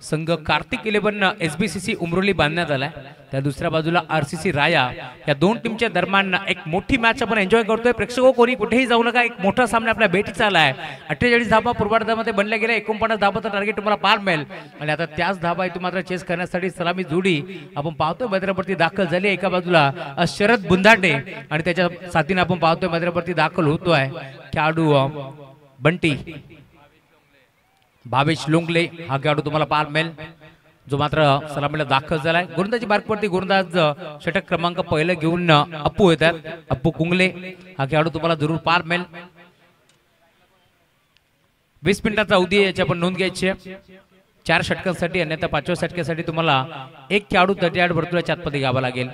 संघ कार्तिक 11 SBCC उमरोली बांधण्यात आलाय. त्या दुसऱ्या बाजूला RCC राया या दोन टीमच्या दरम्यान एक मोठी मॅच आपण एन्जॉय करतोय. प्रेक्षको कोणी कुठेही जाऊ नका, एक मोठा सामना आपल्या भेटीचा आलाय. 48 धाबा पूर्वार्धामध्ये बनल्या गेल्या. 49 धाबाचं टार्गेट तुम्हाला पार मिळेल आणि आता त्याच धाबा इथून मात्र चेस करण्यासाठी सलामी जोडी आपण पाहतोय मैदानावरती दाखल झाली. एका बाजूला शरद बुंदाटे आणि त्याच्या साथीने आपण पाहतोय मैदानावरती दाखल होतोय खेळाडू बंटी भावेश लोंगले. हा खेळाडू तुम्हाला पाहायला मिळेल जो मात्र सलामीला दाखल झालाय. गोलंदाजी मार्कवरती गोलंदाज षटक क्रमांक पहिलं घेऊन अप्पू येतात. अप्पू कुंगले हा खेळाडू तुम्हाला जरूर पाहायला मिळेल. 20 मिनिटाचा अवधी याची आपण नोंद घ्यायची आहे 4 षटकांसाठी. अन्यथा 5व्या षटकासाठी तुम्हाला एक खेळाडू 38 वर्तुळाच्या आतमध्ये घ्यावा लागेल.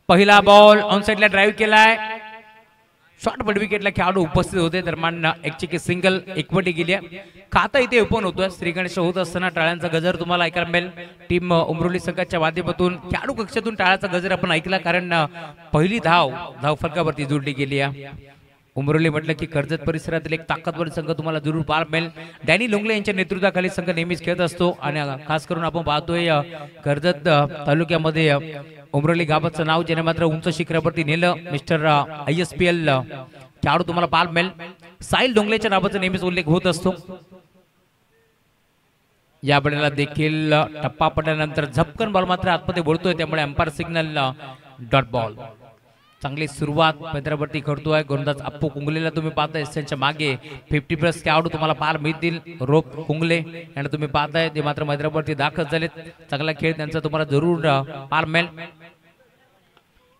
पहिला बॉल ऑन साइडला ड्राईव्ह केलाय. शॉर्ट बड विकेटला खेळाडू उपस्थित होते दरम्यान एक सिंगल एकवटी गेली. खाता इथे ओपन होतोय. श्रीगणेश होत असताना टाळ्यांचा गजर तुम्हाला ऐकायला मिळेल. टीम उमरोली संघाच्या माध्यमातून खेळाडू कक्षातून टाळ्याचा गजर आपण ऐकला, कारण पहिली धाव फलकावरती जोडली गेली आहे. उमरोली म्हटलं की कर्जत परिसरातील एक ताकदवर संघ तुम्हाला जरूर पाहायला मिळेल. डॅनी लोंगले यांच्या नेतृत्वाखाली संघ नेहमीच खेळत असतो आणि खास करून आपण पाहतोय कर्जत तालुक्यामध्ये उमरोली गावाचं नाव ज्याने मात्र उंच शिखरावरती नेलं. मिस्टर ISPL खेळाडू तुम्हाला पाहायला मिळेल. साहिल डोंगलेच्या नावाचा नेहमीच उल्लेख होत असतो. या बळीला देखील टप्पा पडल्यानंतर झपकन बॉल मात्र आतमध्ये बोलतोय, त्यामुळे अंपायर सिग्नल डॉट बॉल. चांगली सुरुवात मैदानावरती करतोय गोलंदाज अप्पू कुंगलेला तुम्ही पाहताय. त्यांच्या मागे 50+ खेळाडू तुम्हाला पाहायला मिळतील. रोप कुंगले यांना तुम्ही पाहताय, ते मात्र मैदानावरती दाखल झालेत. चांगला खेळ त्यांचा तुम्हाला जरूर पाहायला मिळेल.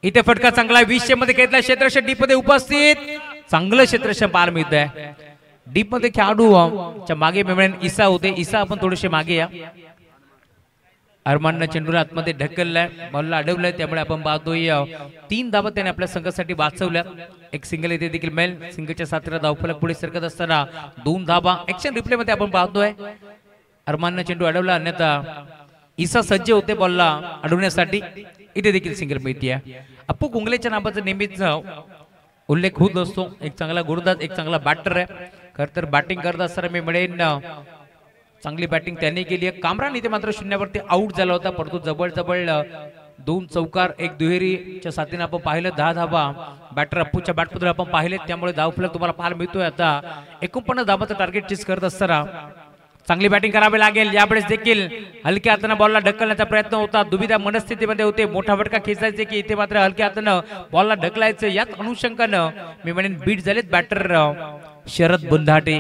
इथे फटका चांगला 20 मध्ये घेतला. क्षेत्ररक्षक डीप मध्ये उपस्थित, चांगलं क्षेत्ररक्षण पाहायला मिळत आहे. डीप मध्ये खेळाडू च्या मागे मेमळेन ईसा होते. ईसा आपण थोडेसे मागे या. अरमाननं चेंडूला आतमध्ये ढकललाय, बॉलला अडवलंय, त्यामुळे आपण पाहतोय 3 धावा त्याने आपल्या संघासाठी वाचवल्या. एक सिंगल इथे देखील मिळेल. सिंगलच्या साथीला धावफलक पुढे सरकत असताना 2 धावा. ऍक्शन रिप्ले मध्ये आपण पाहतोय अरमाननं चेंडू अडवला, अन्यथा ईसा सज्ज होते बॉलला अडवण्यासाठी. इथे देखील सिंगल मिळते. अप्पू कुंगलेच्या नावाचा नेहमीच उल्लेख होत असतो. एक चांगला गोलंदाज, एक चांगला बॅटर आहे. खर तर बॅटिंग करत असताना मी म्हणेन चांगली बॅटिंग त्यांनी केली आहे. कामरान इथे मात्र शून्यावरती आउट झाला होता, परंतु जवळ 2 चौकार 1 दुहेरीच्या साथीने आपण पाहिलं. 10 धावा बॅटर अप्पूच्या बॅटमधून आपण पाहिले, त्यामुळे धावफलक तुम्हाला पाहायला मिळतोय. आता 49 धावाचं टार्गेट चीज करत असताना चांगली बॅटिंग करावी लागेल. यावेळेस देखील हलक्या हाताने बॉलला ढकलण्याचा प्रयत्न होता. दुविधा मनस्थितीमध्ये होते. मोठा फटका खेचायचे की इथे मात्र हलक्या हाताने बॉलला ढकलायचं, याच अनुषंगानं मी म्हणेन बीट झालेत बॅटर शरद बुंधाटे.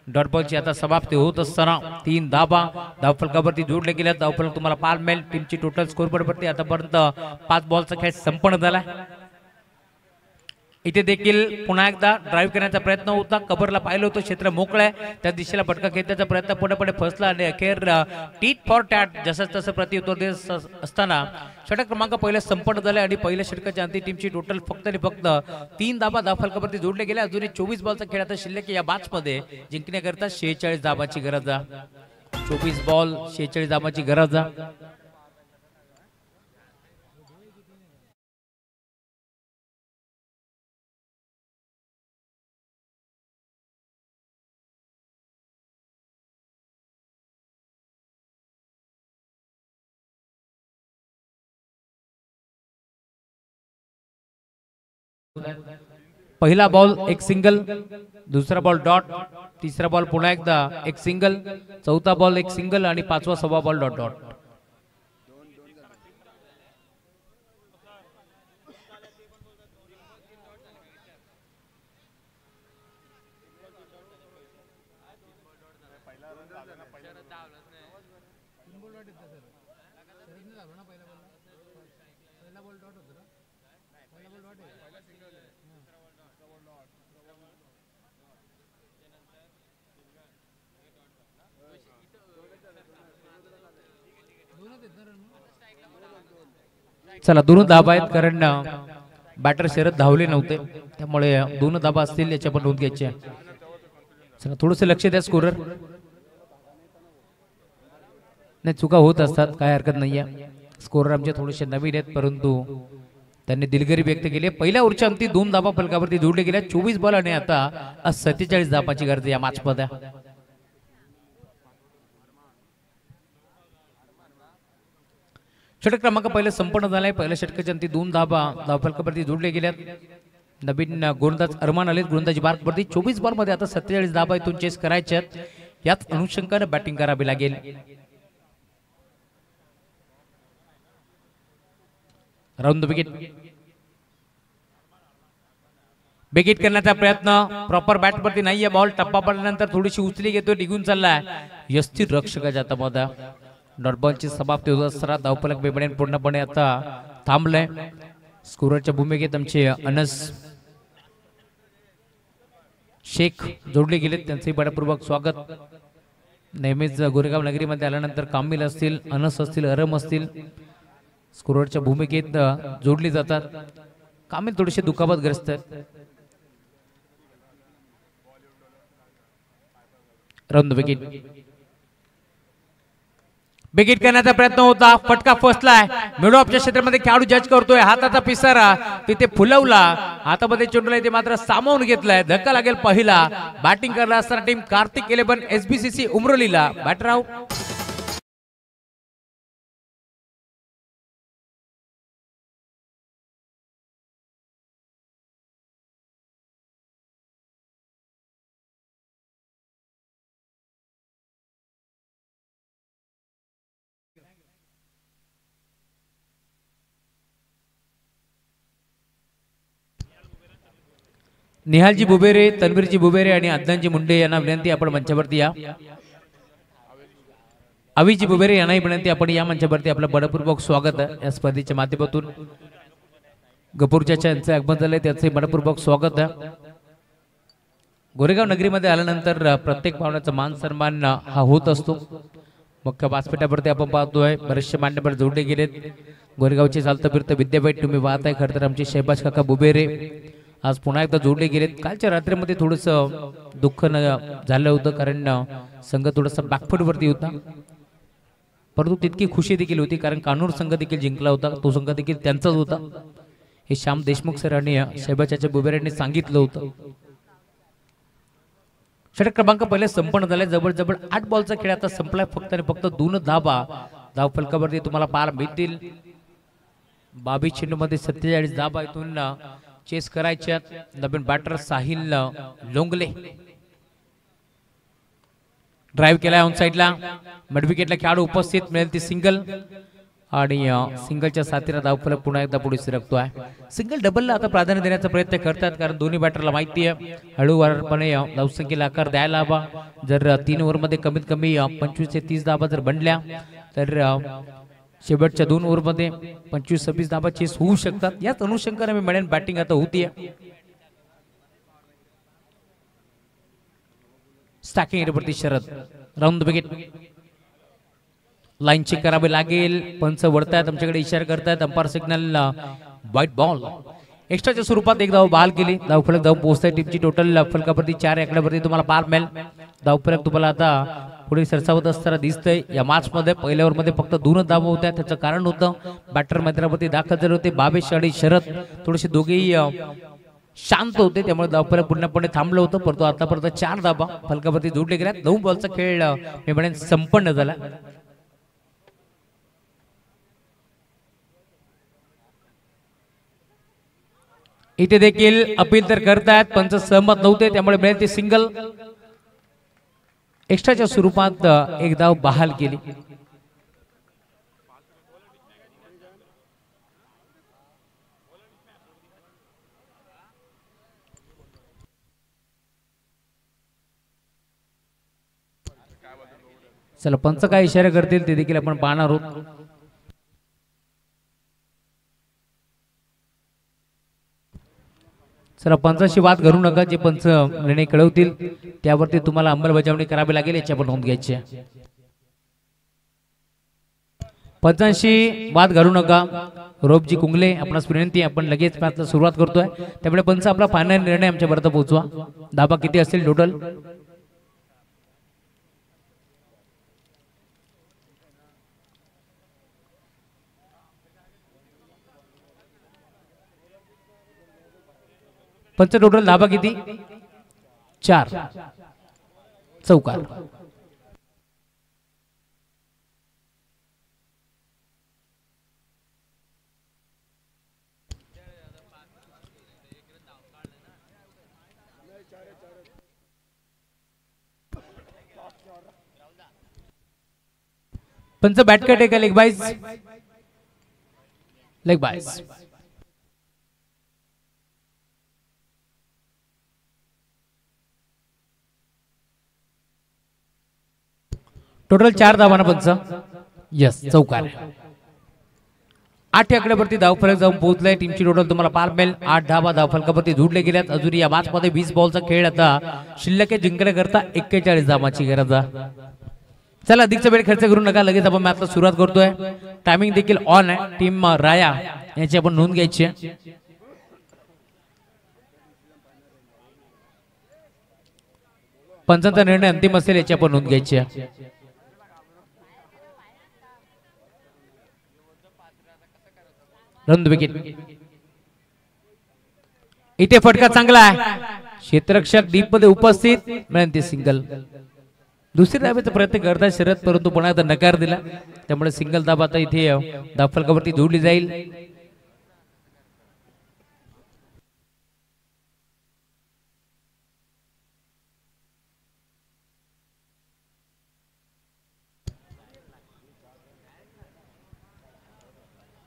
डॉट बॉलची आता समाप्ती होत असताना 3 धावा धावफलकावरती जोडले गेल्या. धावफलक तुम्हाला पाहायला मिळेल. टीमची टोटल स्कोर वरती आतापर्यंत 5 बॉलचा खेळ संपन्न झाला. इथे देखील पुन्हा एकदा ड्राईव्ह करण्याचा प्रयत्न होता. कबरला पाहिलं होतं, क्षेत्र मोकळं आहे, त्या दिशेला फटका खेळण्याचा प्रयत्न पुढे फसला आणि अखेर टीट फॉर टॅट जसं तसं प्रत्युत्तर देत असताना षटक क्रमांक पहिला संपन्न झाला आणि पहिल्या षटकाच्या अंती टीमची टोटल फक्त 3 धावा धावफलकावरती जोडले गेल्या. अजूनही 24 बॉलचा खेळ आता शिल्लक या मॅच मध्ये. जिंकण्याकरता 46 धावाची गरज आहे. 24 बॉल 46 धावाची गरज आहे. पहिला बॉल एक सिंगल, दुसरा बॉल डॉट, तिसरा बॉल पुन्हा एकदा एक सिंगल, चौथा बॉल एक सिंगल आणि 5वा 6वा बॉल डॉट डॉट. चला 2 धाबा आहेत, कारण बॅटर शरद धावले नव्हते, त्यामुळे 2 धाबा असतील याची आपण नोंद घ्यायची. चला थोडंसं लक्ष द्या स्कोरर. नाही, चुका होत असतात, काय हरकत नाहीये. स्कोरर आमचे थोडेसे नवीन आहेत, परंतु त्यांनी दिलगिरी व्यक्त केली. पहिल्या ओव्हरच्या अंती 2 धाबा फलकावरती जोडले गेल्या. 24 बॉल आणि आता 47 धाबाची गरज या मॅच मध्ये. षटक क्रमांक पहिला संपन्न झालाय. पहिल्या षटकाच्या अंती 2 धाबा धावफलकावरती जोडले गेल्यात. नवीन गोलंदाज अरमान आले गोलंदाजी मार्कवरती. 24 बॉल मध्ये आता 47 धाबा इथून चेस करायच्यात. याच अनुषंगाने बॅटिंग करावी लागेल. Round the wicket. बेगिट करण्याचा प्रयत्न प्रॉपर बॅट वरती नाहीये. बॉल टप्पा पडल्यानंतर थोडीशी उचली घेतो, निघून चाललाय. यस्थिर रक्षकाच्या हातामध्ये डॉट बॉलची समाप्ती होत असताना धावफलक बेबडेन पूर्णपणे आता थांबलंय. स्कोररच्या भूमिकेत आमचे अनस शेख जोडले गेलेत, त्यांचे बडपूर्वक स्वागत. नेहमीच गोरेगाव नगरीमध्ये आल्यानंतर कामिल असतील, अनस असतील, अरम असतील, स्कोररच्या भूमिकेत जोडली जातात. कामिल थोडेसे दुखापतग्रस्त आहेत. Round wicket. विकेट करण्याचा प्रयत्न होता. फटका फसलाय. मिडो ऑफच्या क्षेत्रामध्ये खेळाडू जज करतोय. हाताचा पिसारा तिथे फुलवला. हातामध्ये चेंडूला ते मात्र सामावून घेतलाय. धक्का लागेल पहिला. बॅटिंग करला असताना टीम कार्तिक 11 SBCC उमरोलीला बॅटर आउट. निहालजी बुबेरे, तन्वीरजी बुबेरे आणि अद्नानजी मुंडे यांना विनंती आपण मंचावरती या. अविजी बुबेरे यांनाही विनंती आपण या मंचावरती. आपलं मनपूर्वक स्वागत आहे या स्पर्धेच्या माध्यमातून. गपूरच्या यांचे आगमन झाले त्याचे मनपूर्वक स्वागत आहे. गोरेगाव नगरीमध्ये आल्यानंतर प्रत्येक पाहुण्याचा मान सन्मान हा होत असतो. मुख्य व्यासपीठावरती आपण पाहतोय बरेचसे मान्यवर जोडले गेलेत. गोरेगावचे चालतं फिरतं विद्यापीठ तुम्ही पाहत आहे. खरं तर आमचे शहबाज काका बुबेरे आज पुन्हा एकदा जोडले गेलेत. कालच्या रात्रीमध्ये थोडंसं दुःख झालं होतं कारण संघ थोडासा बॅकफुटवरती होता. परंतु तितकी खुशी देखील होती कारण कानूर संघ देखील जिंकला होता. तो संघ देखील त्यांचाच होता हे श्याम देशमुख सर आणि शहबाजाच्या बुबेरेंनी सांगितलं होतं. षटक क्रमांक पहिले संपन्न झाले. जवळजवळ 8 बॉलचा खेळ आता संपलाय. फक्त आणि फक्त 2 धाबा धाव फलकावरती तुम्हाला पाहायला मिळतील. 22 चेंडूमध्ये 47 धाबा इथून चेस करायच्यात. नवीन बॅटर साहिल लोंगले ड्राईव्ह केलाय ऑन साइडला. मिड विकेटला खेळाडू उपस्थित मिळेल ती सिंगल आणि सिंगलच्या साथीला धावफलक पुन्हा एकदा पुढे सरकतोय. सिंगल डबलला आता प्राधान्य देण्याचा प्रयत्न करतात कारण दोन्ही बॅटरला माहिती आहे हळूवारपणे धावसंख्येला आकार द्यायला हवा. जर 3 ओव्हरमध्ये कमीत कमी 25 ते 30 धाबा जर बनल्या तर शेवटच्या 2 ओव्हरमध्ये 25-26 धाबा चेस होऊ शकतात. याच अनुषंगाने मी म्हणेन बॅटिंग आता होतीये. स्टॅकिंग एरियावरती Sharad. Round wicket. Line check करावी लागेल. पंच वळतायत आमच्याकडे इशारा करतायत. Umpire signal white ball. एक्स्ट्राच्या स्वरूपात एक धाव बहाल केली. धावफलक धाव पोहोचताय. टीमची टोटल फलकावरती 4 आकड्यावरती तुम्हाला पार मिळेल. धावफलक तुम्हाला आता पुढे सरसावत असताना दिसतंय. या मॅच मध्ये पहिल्या ओव्हर मध्ये फक्त 2 धावा होत्या. त्याचं कारण होतं बॅटर मैदानावरती दाखल झाले होते. बाबेश आणि शरद थोडेसे दोघेही शांत होते त्यामुळे धावफलक पूर्णपणे थांबलं होतं. परंतु आतापर्यंत 4 धाबा फलकावरती जोडले गेल्या. 9 बॉलचा खेळ मी म्हणेन संपन्न झाला. इथे देखील अपील तर करतायत. पंच सहमत नव्हते त्यामुळे मिळेल ती सिंगल. एक्स्ट्राच्या स्वरूपात एक धाव बहाल केली. चला पंच काय इशारा करतील ते देखील आपण पाहणार आहोत. चला पंचाशी वाद घालू नका. जे पंच निर्णय कळवतील त्यावरती तुम्हाला अंमलबजावणी करावी लागेल याची आपण नोंद घ्यायची आहे. पंचांशी वाद घालू नका. रोपजी कुंगले आपणास विनंती. आपण लगेच मॅचला सुरुवात करतोय त्यामुळे पंच आपला फायनल निर्णय आमच्यापर्यंत पोहोचवा. धाबा किती असेल टोटल? पंच टोटल धाबा किती? 4. चौकार. पंच बॅट कट आहे का लेग बाईज? लेग बाईज. टोटल 4 धावांना पंच. यस चौकार. 8 आकड्यावरती धावफलक जाऊन पोहोचलाय. टीमची टोटल तुम्हाला पार मिळेल 8 धावा धावफलकावरती जोडले गेल्यात. अजून या मॅच मध्ये 20 बॉलचा खेळ आता शिल्लक जिंकण्याकरता 41 धावांची गरज आहे. चला अधिकचा वेळ खर्च करू नका, लगेच आपण मॅचला सुरुवात करतोय. टायमिंग देखील ऑन आहे. टीम राया याची आपण नोंद घ्यायची आहे. पंचांचा निर्णय अंतिम असेल याची आपण नोंद घ्यायची आहे. Run wicket. इथे फटका चांगला आहे. क्षेत्ररक्षक डीप मध्ये उपस्थित मिळते सिंगल. दुसरी धावेचा प्रयत्न करतात शरद, परंतु पुन्हा एकदा नकार दिला, त्यामुळे सिंगल धाब आता इथे धावफलकावरती जोडली जाईल.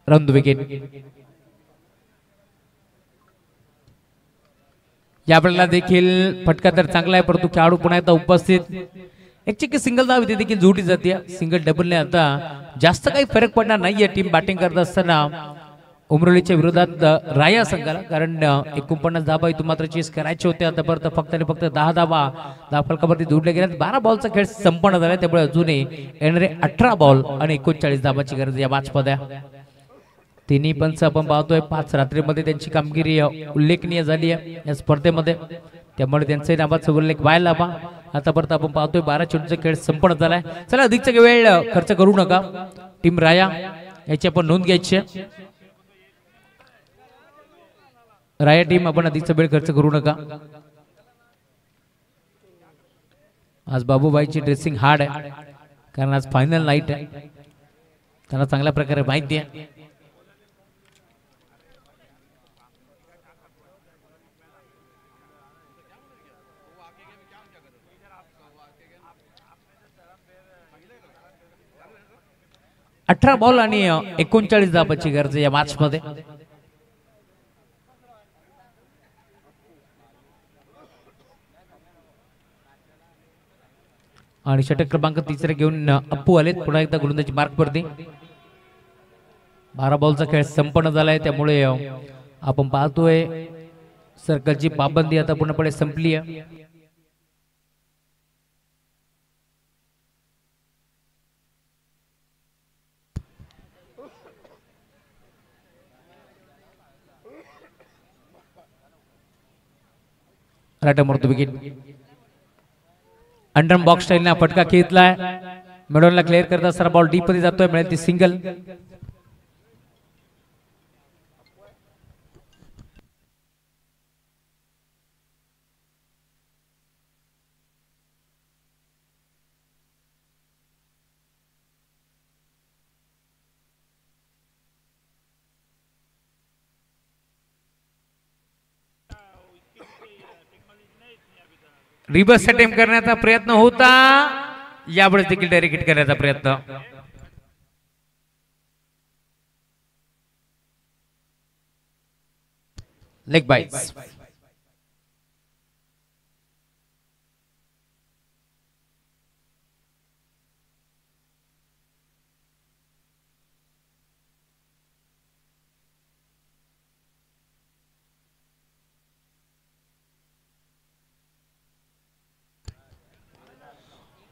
Run wicket. यावेळेला देखील फटका तर चांगला आहे, परंतु खेळाडू पुन्हा एकदा उपस्थित. एक चिक्की सिंगल धाव इथे देखील जोडली जाते. सिंगल डबलने आता जास्त काही फरक पडणार नाहीये टीम बॅटिंग करत असताना उमरोलीच्या विरोधात राया संघाला, कारण 49 धाबा इथून मात्र चेस करायचे होते. आतापर्यंत फक्त आणि फक्त 10 धाबा धावफलकावरती जोडले गेल्या. 12 बॉलचा खेळ संपन्न झाला, त्यामुळे अजूनही येणारे 18 बॉल आणि 39 धाबाची गरज या मॅचमध्ये. तिन्ही पंच आपण पाहतोय 5 रात्रीमध्ये त्यांची कामगिरी उल्लेखनीय झाली आहे या स्पर्धेमध्ये, त्यामुळे त्यांचे नावाचा उल्लेख व्हायला हवा. आतापर्यंत आपण पाहतोय 12 चेंडूचा खेळ संपन्न झालाय. चला अधिकचा वेळ खर्च करू नका. टीम राया याची आपण नोंद घ्यायची आहे. राया टीम आपण अधिकचा वेळ खर्च करू नका. आज बाबूबाईची ड्रेसिंग हार्ड आहे, कारण आज फायनल नाईट आहे. त्यांना चांगल्या प्रकारे माहिती आहे. अठरा बॉल आणि 39 धाबाची गरज या मॅच मध्ये. आणि षटक क्रमांक 3 घेऊन अप्पू आलेत पुन्हा एकदा गोलंदाजी मार्क वरती. 12 बॉलचा खेळ संपन्न झालाय, त्यामुळे आपण पाहतोय सर्कलची पाबंदी आता पूर्णपणे संपली आहे. राटामोर्त विकेट. अंडर बॉक्स स्टाईलने फटका घेतलाय. मिडॉनला क्लिअर करत असताना बॉल डीप मध्ये जातोय, मिळेल ती सिंगल. रिव्हर्स अटेम्प्ट करण्याचा प्रयत्न होता, यावेळेस देखील डायरेक्ट हिट करण्याचा प्रयत्न. Leg bytes.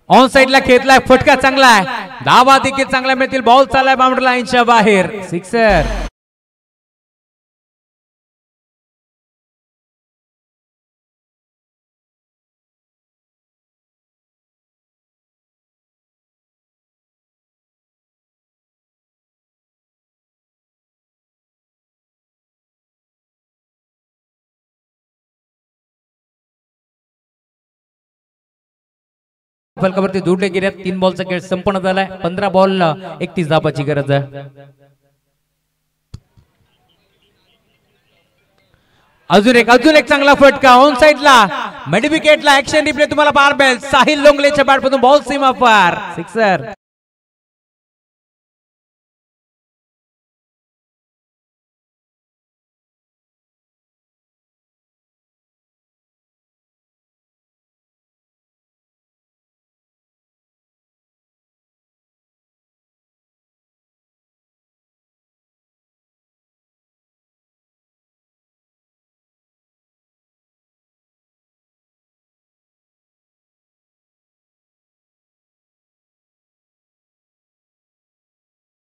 ऑन साइडला खेळलाय, फटका चांगला आहे. धावा देखील चांगला मिळतील. बॉल चाललाय बाउंड्री लाईनच्या बाहेर. सिक्सर. फलकावरती जोडले गेले. 3 बॉलचा खेळ संपन्न झालाय. 15 बॉल 31 धाबाची गरज आहे. अजून एक चांगला फटका ऑन साइडला. मिड विकेटला ऍक्शन रिप्ले तुम्हाला बारबेल. साहिल लोंगलेच्या बॅटमधून बॉल सीमा पार. सिक्सर.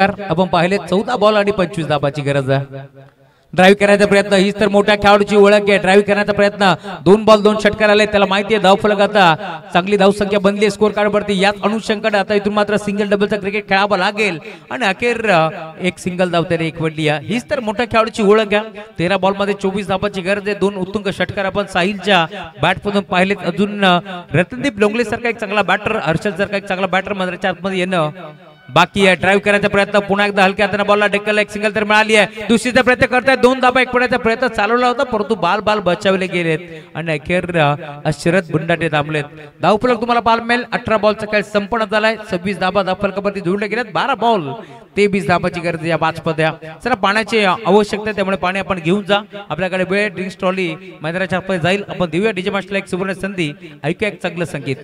आपण पाहिले 14 बॉल आणि 25 धाबाची गरज आहे. ड्राईव्ह करण्याचा प्रयत्न, हीच तर मोठ्या खेळाडूची ओळख आहे. ड्राईव्ह करण्याचा प्रयत्न, 2 बॉल 2 षटकार आले, त्याला माहिती आहे धाव फलक आता चांगली धाव संख्या बनली स्कोर कार्ड वरती. याच अनुषंगाने आता इथून मात्र सिंगल डबलचा क्रिकेट खेळावं लागेल आणि अखेर एक सिंगल धाव त्याने एक वडली. हीच तर मोठ्या खेळाडूची ओळख आहे. 13 बॉल मध्ये 24 धाबाची गरज आहे. 2 उत्तुंग षटकार आपण साहिलच्या बॅट मधून पाहिलेत. अजून रतनदीप लोंगले सारखा एक चांगला बॅटर, हर्षल सारखा एक चांगला बॅटर मैदानाच्या आतमध्ये येणं बाकी आहे. ड्राईव्ह करण्याचा प्रयत्न, पुन्हा एकदा हलक्या हाताने बॉलला ढकलला, एक सिंगल तर मिळाली आहे. दुसरीचा प्रयत्न करताय, 2 धाबा एक पडायचा प्रयत्न चालवला होता परंतु बाल बचावले गेलेत आणि अखेर शरद बुंडाटे थांबलेत. धावफलक तुम्हाला पाहायला मिळेल. 18 बॉलचा खेळ संपन्न झालाय. 26 धाबा धावफलकावरती जोडले गेलेत. 12 बॉल 23 धाबाची गरज या 5 पद्या. चला पाण्याची आवश्यकता, त्यामुळे पाणी आपण घेऊन जा. आपल्याकडे वेळ ड्रिंक्स ट्रॉली मैदानाच्या आतमध्ये जाईल. आपण देऊया डीजे मास्टरला एक सुवर्ण संधी. ऐकूया एक चांगलं संगीत.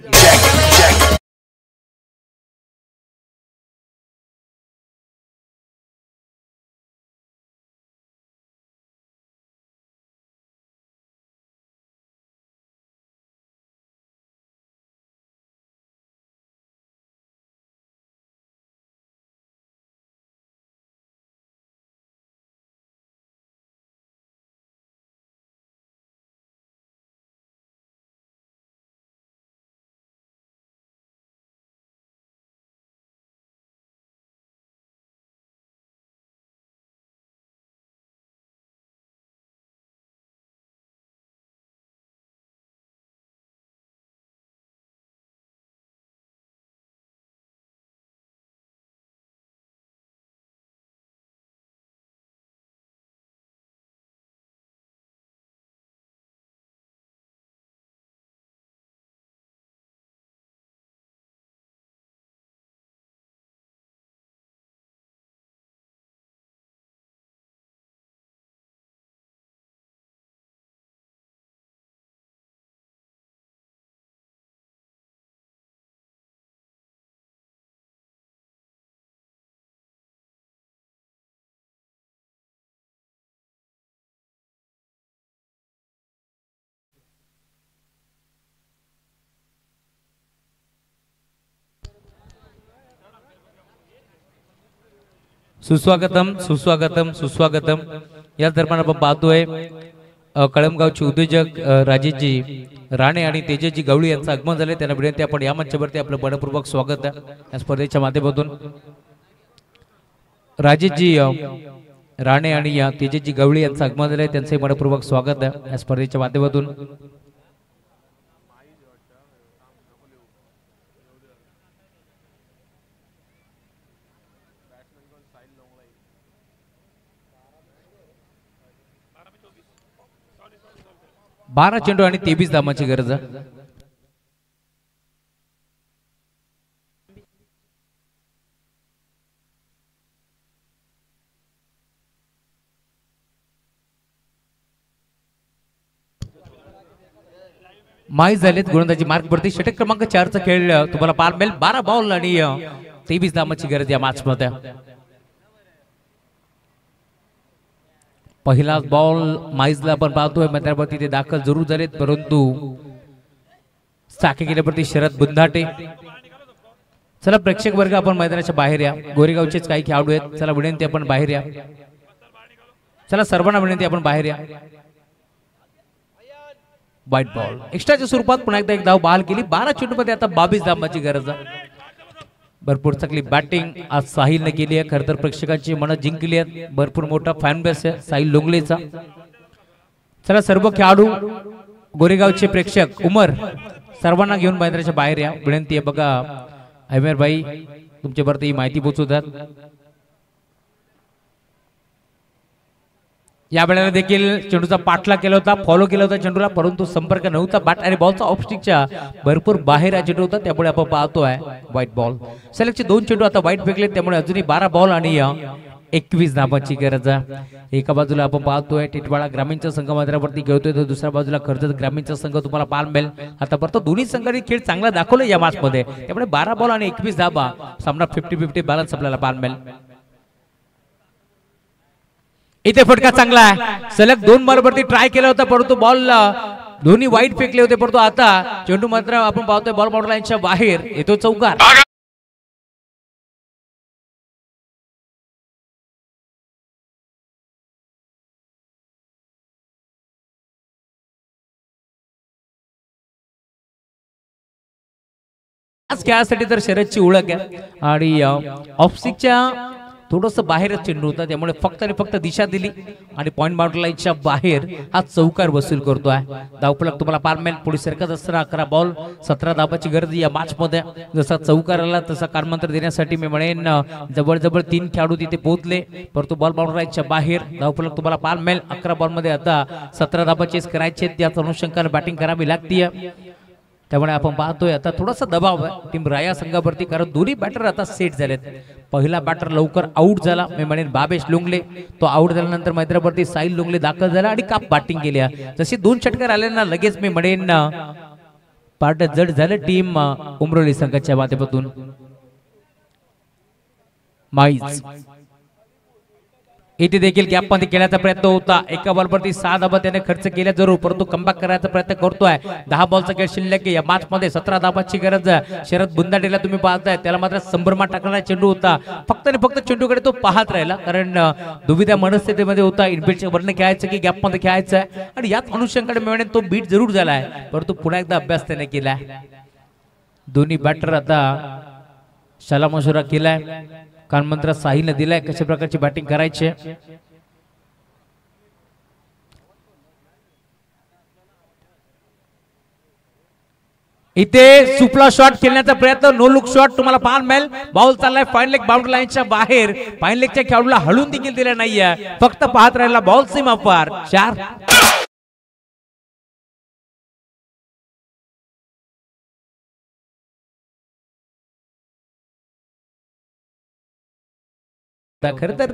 सुस्वागतम सुस्वागतम सुस्वागतम. या दरम्यान आपण पाहतोय कळमगावचे उद्योजक राजेशजी राणे आणि तेजसजी गवळी यांचं आगमन झाले. त्यांना विनंती आपण या मंचावरती आपलं मनपूर्वक स्वागत आहे. या स्पर्धेच्या माध्यमातून राजेशजी राणे आणि तेजसजी गवळी यांचं आगमन झाले. त्यांचंही मनपूर्वक स्वागत आहे या स्पर्धेच्या माध्यमातून. बारा चेंडू आणि 23 धावांची गरज आहे. माहीत झालेत गोलंदाजी मार्क वरती. षटक क्रमांक 4 चा खेळ तुम्हाला पाहायला मिळेल. 12 बॉल आणि 23 धावांची गरज या मॅच मध्ये. पहिला बॉल माईजला आपण पाहतोय मैदानावरती ते दाखल जरूर झालेत परंतु साखे गेल्यावरती शरद बुंधाटे. चला प्रेक्षक वर्ग आपण मैदानाच्या बाहेर या. गोरेगावचेच काही खेळाडू आहेत. चला विनंती आपण बाहेर या. चला सर्वांना विनंती आपण बाहेर या. व्हाईट बॉल एक्स्ट्राच्या स्वरूपात पुन्हा एकदा एक धाव बहाल केली. 12 चेंडूमध्ये आता 22 धावांची गरज आहे. भरपूर चांगली बॅटिंग आज साहिलने केली आहे. खरं तर प्रेक्षकांची मनं जिंकली आहेत. भरपूर मोठा फॅन बेस आहे साहिल लोंगलेचा. चला सर्व खेळाडू गोरेगावचे प्रेक्षक उमर सर्वांना घेऊन मैदानाच्या बाहेर या. विनंती आहे बघा अमेर भाई तुमच्यावरती ही माहिती पोहोचवतात. या वेळेला देखील चेंडूचा पाठला केला होता, फॉलो केला होता चेंडूला परंतु संपर्क नव्हता. बॅट आणि बॉलचा ऑफ स्टिकच्या भरपूर बाहेर चेंडू होता त्यामुळे आपण पाहतोय व्हाईट बॉल. सलगचे 2 चेंडू आता व्हाईट फेकले त्यामुळे अजूनही 12 बॉल आणि 21 धावांची गरज आहे. एका बाजूला आपण पाहतोय टिटवाळा ग्रामीणचा संघ मैदानावरती खेळतोय तर दुसऱ्या बाजूला कर्जत ग्रामीणचा संघ तुम्हाला पाहायला मिळेल. आतापर्यंत दोन्ही संघांनी खेळ चांगला दाखवला या मॅच मध्ये त्यामुळे 12 बॉल आणि 21 धावा सामना 50-50 बॅलन्स आपल्याला पाहायला मिळेल. इथे फटका चांगला आहे. सलग 2 बॉल वरती ट्राय केला होता परंतु बॉल दोन्ही वाईट फेकले होते परंतु आता चेंडू मात्र आपण पाहतोय बॉल बाउंड्री लाईनच्या बाहेर येतो चौकार. आज खेळासाठी तर शर्यतची ओळख आहे आणि ऑफस्टिकच्या थोडस बाहेरच चेंडू होता, त्यामुळे फक्त आणि फक्त दिशा दिली आणि पॉइंट बाउंड्री लाईनच्या बाहेर हा चौकार वसूल करतोय. धावफलक तुम्हाला पार मिळेल. पुढे सरकत असताना 11 बॉल 17 धाबाची गरज या मॅच मध्ये. जसा चौकार आला तसा कारमंत्र देण्यासाठी मी म्हणेन जवळजवळ 3 खेळाडू तिथे पोहोचले, परंतु बॉल बाउंड्री लाईनच्या बाहेर. धावफलक तुम्हाला पार मिळेल. 11 बॉल मध्ये आता 17 धाबा चेस करायचे, त्याच अनुषंगाने बॅटिंग करावी लागतीये. त्यामुळे आपण पाहतोय आता थोडासा दबाव आहे टीम राया संघावरती, कारण दोन्ही बॅटर आता सेट झालेत. पहिला बॅटर लवकर आउट झाला, मी म्हणेन बाबेश लोंगले. तो आउट झाल्यानंतर मैदानावरती साहिल लोंगले दाखल झाला आणि काप बॅटिंग केली. जसे 2 षटकार आले ना, लगेच मी म्हणेन पार्ट जड झालं टीम उमरोली संघाच्या माध्यमातून. माईज इथे देखील गॅप मध्ये खेळण्याचा प्रयत्न होता. एका बॉलवरती 6 धाबा त्याने खर्च केल्या जरूर, परंतु कमबॅक करायचा प्रयत्न करतोय. 10 बॉलचा खेळ शिल्लक या मॅच मध्ये 17 धाबाची गरज. शरद बुंदाडेला तुम्ही पाहताय, त्याला मात्र संभ्रमात टाकणारा चेंडू होता. फक्त आणि फक्त चेंडूकडे तो पाहत राहिला, कारण दुविधा मनस्थितीमध्ये होता. इनफिल्डच्या वरनं खेळायचं की गॅप मध्ये खेळायचं आहे, आणि याच अनुषंगाने मिळणे तो बीट जरूर झालाय, परंतु पुन्हा एकदा अभ्यास त्याने केलाय. दोन्ही बॅटर आता सलामशुरा केलाय. कानमंत्र साहिलने दिलाय कशा प्रकारची बॅटिंग करायची. इथे सुपला शॉट खेळण्याचा प्रयत्न, नो लुक शॉट तुम्हाला पाहायला मिळेल. बॉल चाललाय फाईन लेग बाउंड्री लाईनच्या बाहेर. फाईन लेगच्या खेळाडूला हलून देखील दिला नाहीये, फक्त पाहत राहिला. बॉल सीमा पार. 4 खर तर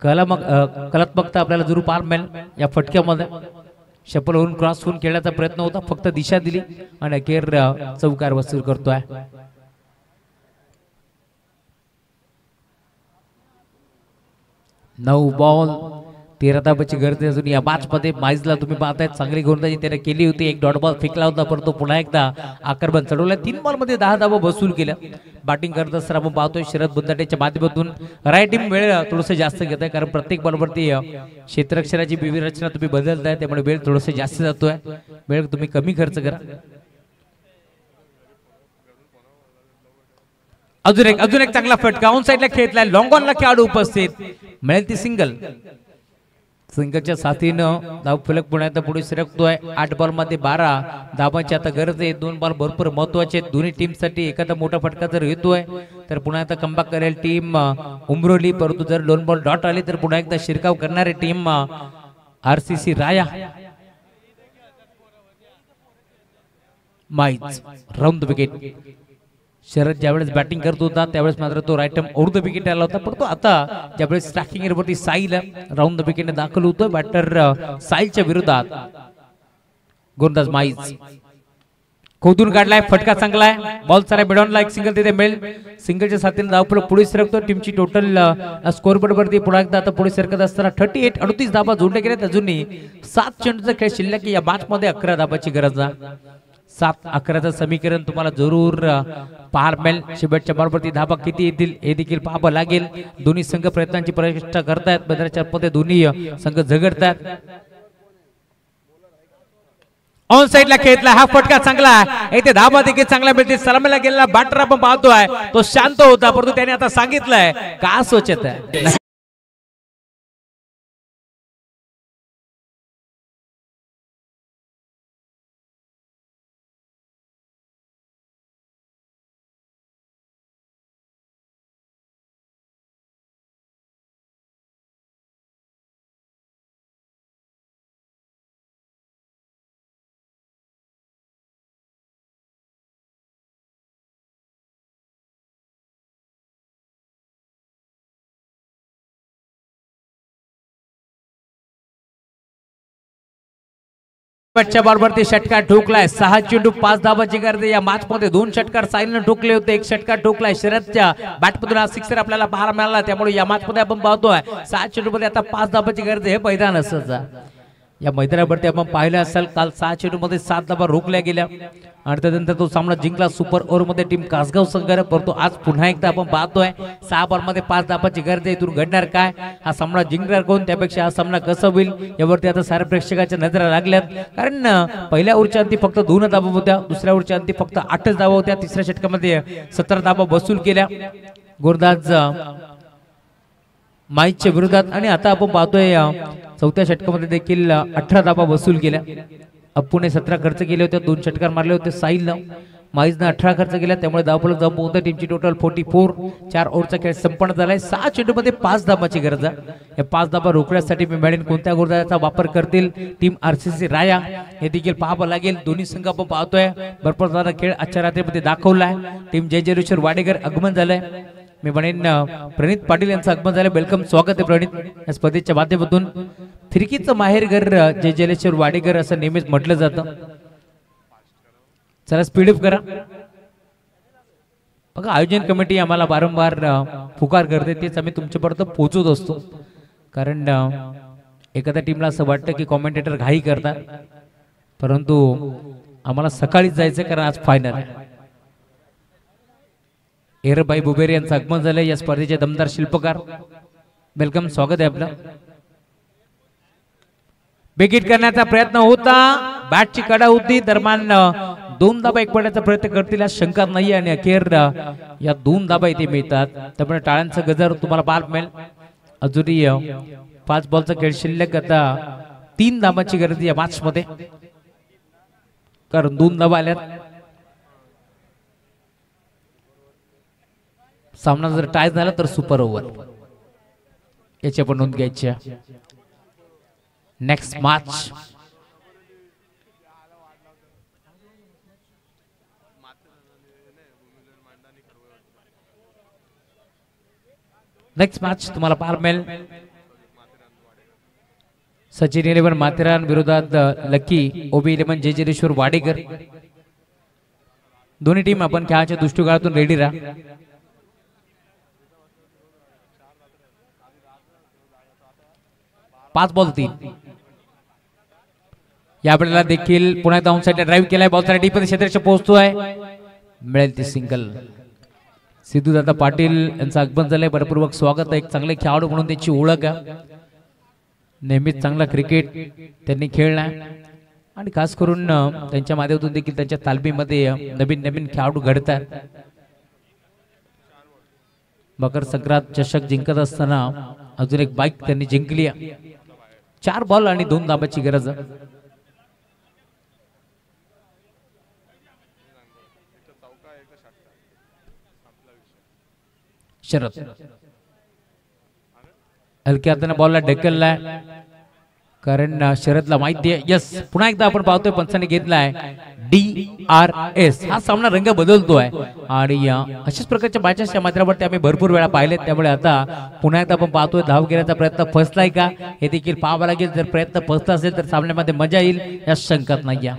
कलात्मकता आपल्याला जरूर पार मिळेल या फटक्यामध्ये. शपल होऊन क्रॉस होऊन खेळण्याचा प्रयत्न होता, फक्त दिशा दिली आणि अखेर चौकार वसूल करतोय. 9 बॉल 13 धाबाची गरज अजून या मॅच मध्ये. माईजला तुम्ही पाहताय चांगली गोलंदाजी त्याने केली होती. 1 डॉट बॉल फेकला होता, परंतु पुन्हा एकदा आक्रमण चढवलं. 3 बॉल मध्ये 10 धाबा वसूल केल्या. बॅटिंग करत असताना आपण पाहतोय शरद बुंदाटेच्या माध्यमातून राईट टीम वेळ थोडंसं जास्त घेत आहे, कारण प्रत्येक बॉलवरती क्षेत्ररक्षणाची रचना तुम्ही बदलताय, त्यामुळे वेळ थोडंसं जास्त जातोय. वेळ तुम्ही कमी खर्च करा. अजून एक चांगला फटका ऑन साइडला खेळलाय. लॉंग ऑनला खेळाडू उपस्थित, मिळेल ती सिंगल. सिंगलच्या साथीनं धावफलक पुण्यात पुढे सरकतोय. 8 बॉल मध्ये 12 धाबांची आता गरज आहे. 2 बॉल भरपूर महत्वाचे आहेत दोन्ही टीम साठी. एखादा मोठा फटका जर येतोय तर पुन्हा आता कमबॅक करेल टीम उमरोली, परंतु जर 2 बॉल डॉट आले तर पुन्हा एकदा शिरकाव करणारे team RCC Raya. माईज round the wicket. शरद ज्यावेळेस बॅटिंग करत होता त्यावेळेस मात्र तो राईट ऑफ द विकेट आला होता, परंतु आता ज्यावेळेस स्ट्रायकिंग एरियावरती साहिल राऊंड द विकेटने दाखल होतो. बॅटर साहिलच्या विरोधात गोलंदाज माईज खोदून काढलाय. फटका चांगला आहे. बॉल चालाय मिडॉनला. 1 सिंगल तिथे मिळेल. सिंगलच्या साथीने धावफलक पुढे सरकतो. टीमची टोटल स्कोर बोर्ड वरती पुन्हा एकदा आता पुढे सरकत असताना 38 धाबा जोडल्या गेल्यात. अजूनही 7 चेंडूचा खेळ शिल्लक. या मॅच मध्ये 11 धाबाची गरज. 7-11चं समीकरण तुम्हाला जरूर पाहायला मिळेल. शेवटच्या बॉलवरती धाबा किती येतील हे देखील पाहावं लागेल. दोन्ही संघ प्रयत्नांची प्रचेष्टा करतायत. मैदानाच्या मध्ये दोन्ही संघ झगडतात. ऑन साइडला खेळला. हा फटका चांगला. इथे धाबा देखील चांगला मिळते. सलामीला गेलेला बॅटर आपण पाहतोय तो शांत होता, परंतु त्याने आता सांगितलंय का सोचत आहे. बॉलवरती षटकार ठोकलाय. 6 चेंडू 5 धाबाची गरज. या मॅच मध्ये 2 षटकार साहिलने ठोकले होते. 1 षटकार ठोकलाय. शरदच्या बॅटमधून आज 6 आपल्याला पाहायला मिळाला, त्यामुळे या मॅच मध्ये आपण पाहतोय 6 चेंडू मध्ये आता 5 धाबाची गरज. हे मैदान असं या मैदानावरती आपण पाहिलं असेल काल 6 चेंडू मध्ये 7 धाबा रोखल्या गेल्या आणि त्यानंतर तो सामना जिंकला सुपर ओव्हर मध्ये टीम कासगाव संघाने. परंतु आज पुन्हा एकदा आपण पाहतोय 6 बॉलमध्ये 5 धाबाची गरज आहे. इथून घडणार काय, हा सामना जिंकणार कोण, त्यापेक्षा हा सामना कसा होईल यावरती आता साऱ्या प्रेक्षकाच्या नजरा लागल्यात. कारण पहिल्या ओव्हरच्या अंती फक्त 2 धाबा होत्या, दुसऱ्या ओव्हरच्या अंती फक्त 8 धाबा होत्या, तिसऱ्या षटकामध्ये 17 धाबा वसूल केल्या गोरदाज माईच्या विरोधात. आणि आता आपण पाहतोय चौथ्या षटकामध्ये देखील 18 धाबा वसूल केल्या. अप्पूने 17 खर्च केले होते, 2 षटकार मारले होते. साहिलनं माईजनं 18 खर्च केला, त्यामुळे धावफलक जमा होतं. टीमची टोटल 44. 4 ओव्हरचा खेळ संपन्न झालाय. 6 चेंडूमध्ये 5 धाबाची गरज आहे. या 5 धाबा रोखण्यासाठी मेंढ्याने कोणत्या गोरदाचा वापर करतील टीम आरसीसी राया हे देखील पाहावं लागेल. दोन्ही संघ आपण पाहतोय भरपूर खेळ आजच्या रात्रीमध्ये दाखवलाय. टीम जयजलेश्वर वाडेकर आगमन झालंय. मी म्हणेन प्रणित पाटील यांचं आगमन झालं. वेलकम, स्वागत आहे प्रणित या स्पर्धेच्या माध्यमातून. फिरकीचं माहेरघर जयजलेश्वर वाडेकर असं नेहमीच म्हटलं जातं. चला स्पीडअप करा. बघा आयोजन कमिटी आम्हाला वारंवार पुकार करते, तेच आम्ही तुमच्यापर्यंत पोहोचवत असतो. कारण एखाद्या टीमला असं वाटतं की कॉमेंटेटर घाई करतात, परंतु आम्हाला सकाळीच जायचं कारण आज फायनल आहे. एरबाई बुबेरे यांचं आगमन झालंय या स्पर्धेचे दमदार शिल्पकार. वेलकम, स्वागत आहे आपलं. बेगिट करण्याचा प्रयत्न होता, बॅटची कडा होती दरम्यान 2 धाबा एक पडण्याचा प्रयत्न करतील यात शंका नाही. आणि अखेर या 2 धाबा इथे मिळतात, त्यामुळे टाळ्यांचं गजर तुम्हाला पाहायला मिळेल. अजूनही 5 बॉलचा खेळ शिल्लक. आता 3 धाबाची गरज या मॅच मध्ये, कारण 2 धाबा आल्यात. सामना जर टाय झाला तर सुपर ओव्हर याची आपण नोंद घ्यायची. नेक्स्ट मॅच तुम्हाला पाहायला मिळेल. सचिन 11 माथेरान विरोधात लकी ओबी 11 जयजलेश्वर वाडेकर. दोन्ही टीम आपण खेळाच्या दृष्टिकोनातून रेडी राहा. पाच बॉल 3. यावेळेला देखील पुन्हा डाऊन साइडला ड्राइव्ह केलाय. बॉल डीप क्षेत्राच्या पोहोचतोय, मिळेल ती सिंगल. सिद्धू दादा पाटील यांचं आगमन झालंय, बरपूर्वक स्वागत आहे. एक चांगले खेळाडू म्हणून त्यांची ओळख आहे. नेहमीच चांगला क्रिकेट त्यांनी खेळलाय आणि खास करून त्यांच्या माध्यमातून देखील त्यांच्या तालमीमध्ये नवीन नवीन खेळाडू घडतात. मकर संक्रांत चषक जिंकत असताना अजून एक बाईक त्यांनी जिंकली. 4 बॉल आणि 2 धाबाची गरज. शरद हलक्या हाताने बॉलला ढकललाय, कारण शरदला माहिती आहे. यस, पुन्हा एकदा आपण पाहतोय पंचाने घेतलाय DRS. हा सामना रंग बदलतोय आणि अशाच प्रकारच्या मॅचेस या माध्यमावरती आम्ही भरपूर वेळा पाहिलेत. त्यामुळे आता पुन्हा एकदा आपण पाहतोय धाव घेण्याचा प्रयत्न फसलाय का हे देखील पाहावं लागेल. जर प्रयत्न फसला असेल तर सामन्यामध्ये मजा येईल, या शंकाच नाही.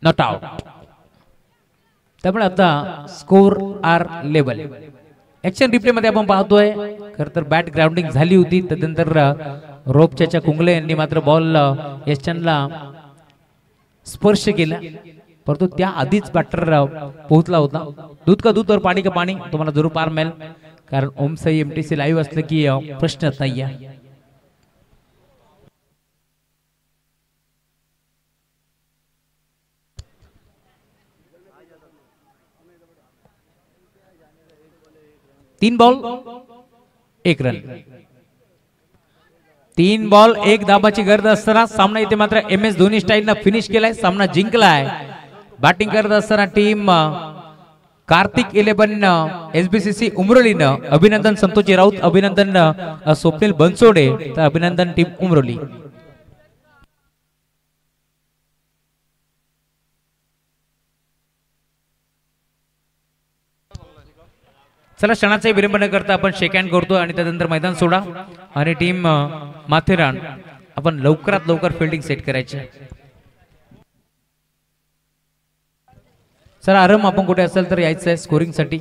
Not out. त्यामुळे आता score are level. Action replay मध्ये आपण पाहतोय खर तर बॅट ग्राउंडिंग झाली होती, त्यानंतर रोपच्या कुंगले यांनी मात्र बॉल यशचंदला स्पर्श केला, परंतु त्या आधीच बॅटर पोहोचला होता. दूध का दूध और पाणी का पाणी तुम्हाला जरूर पार मिळेल, कारण ओम साई MTC लाईव्ह असलं की प्रश्नच नाही आहे. तीन बॉल 1 रन. 3 बॉल 1 धाबाची गरज असताना सामना इथे मात्र MS धोनी स्टाईलनं फिनिश केलाय, सामना जिंकलाय. बॅटिंग करत असताना टीम कार्तिक 11 SBCC उमरोलीनं अभिनंदन संतोषी राऊत, अभिनंदन स्वप्नील बनसोडे, तर अभिनंदन टीम उमरोली. चला क्षणाचा विलंब न करता आपण शेक हँड करतो आणि त्यानंतर मैदान सोडा आणि टीम माथेरान आपण लवकरात लवकर फिल्डिंग सेट करायची. सर आरम आपण कुठे असेल तर यायचं आहे स्कोरिंगसाठी.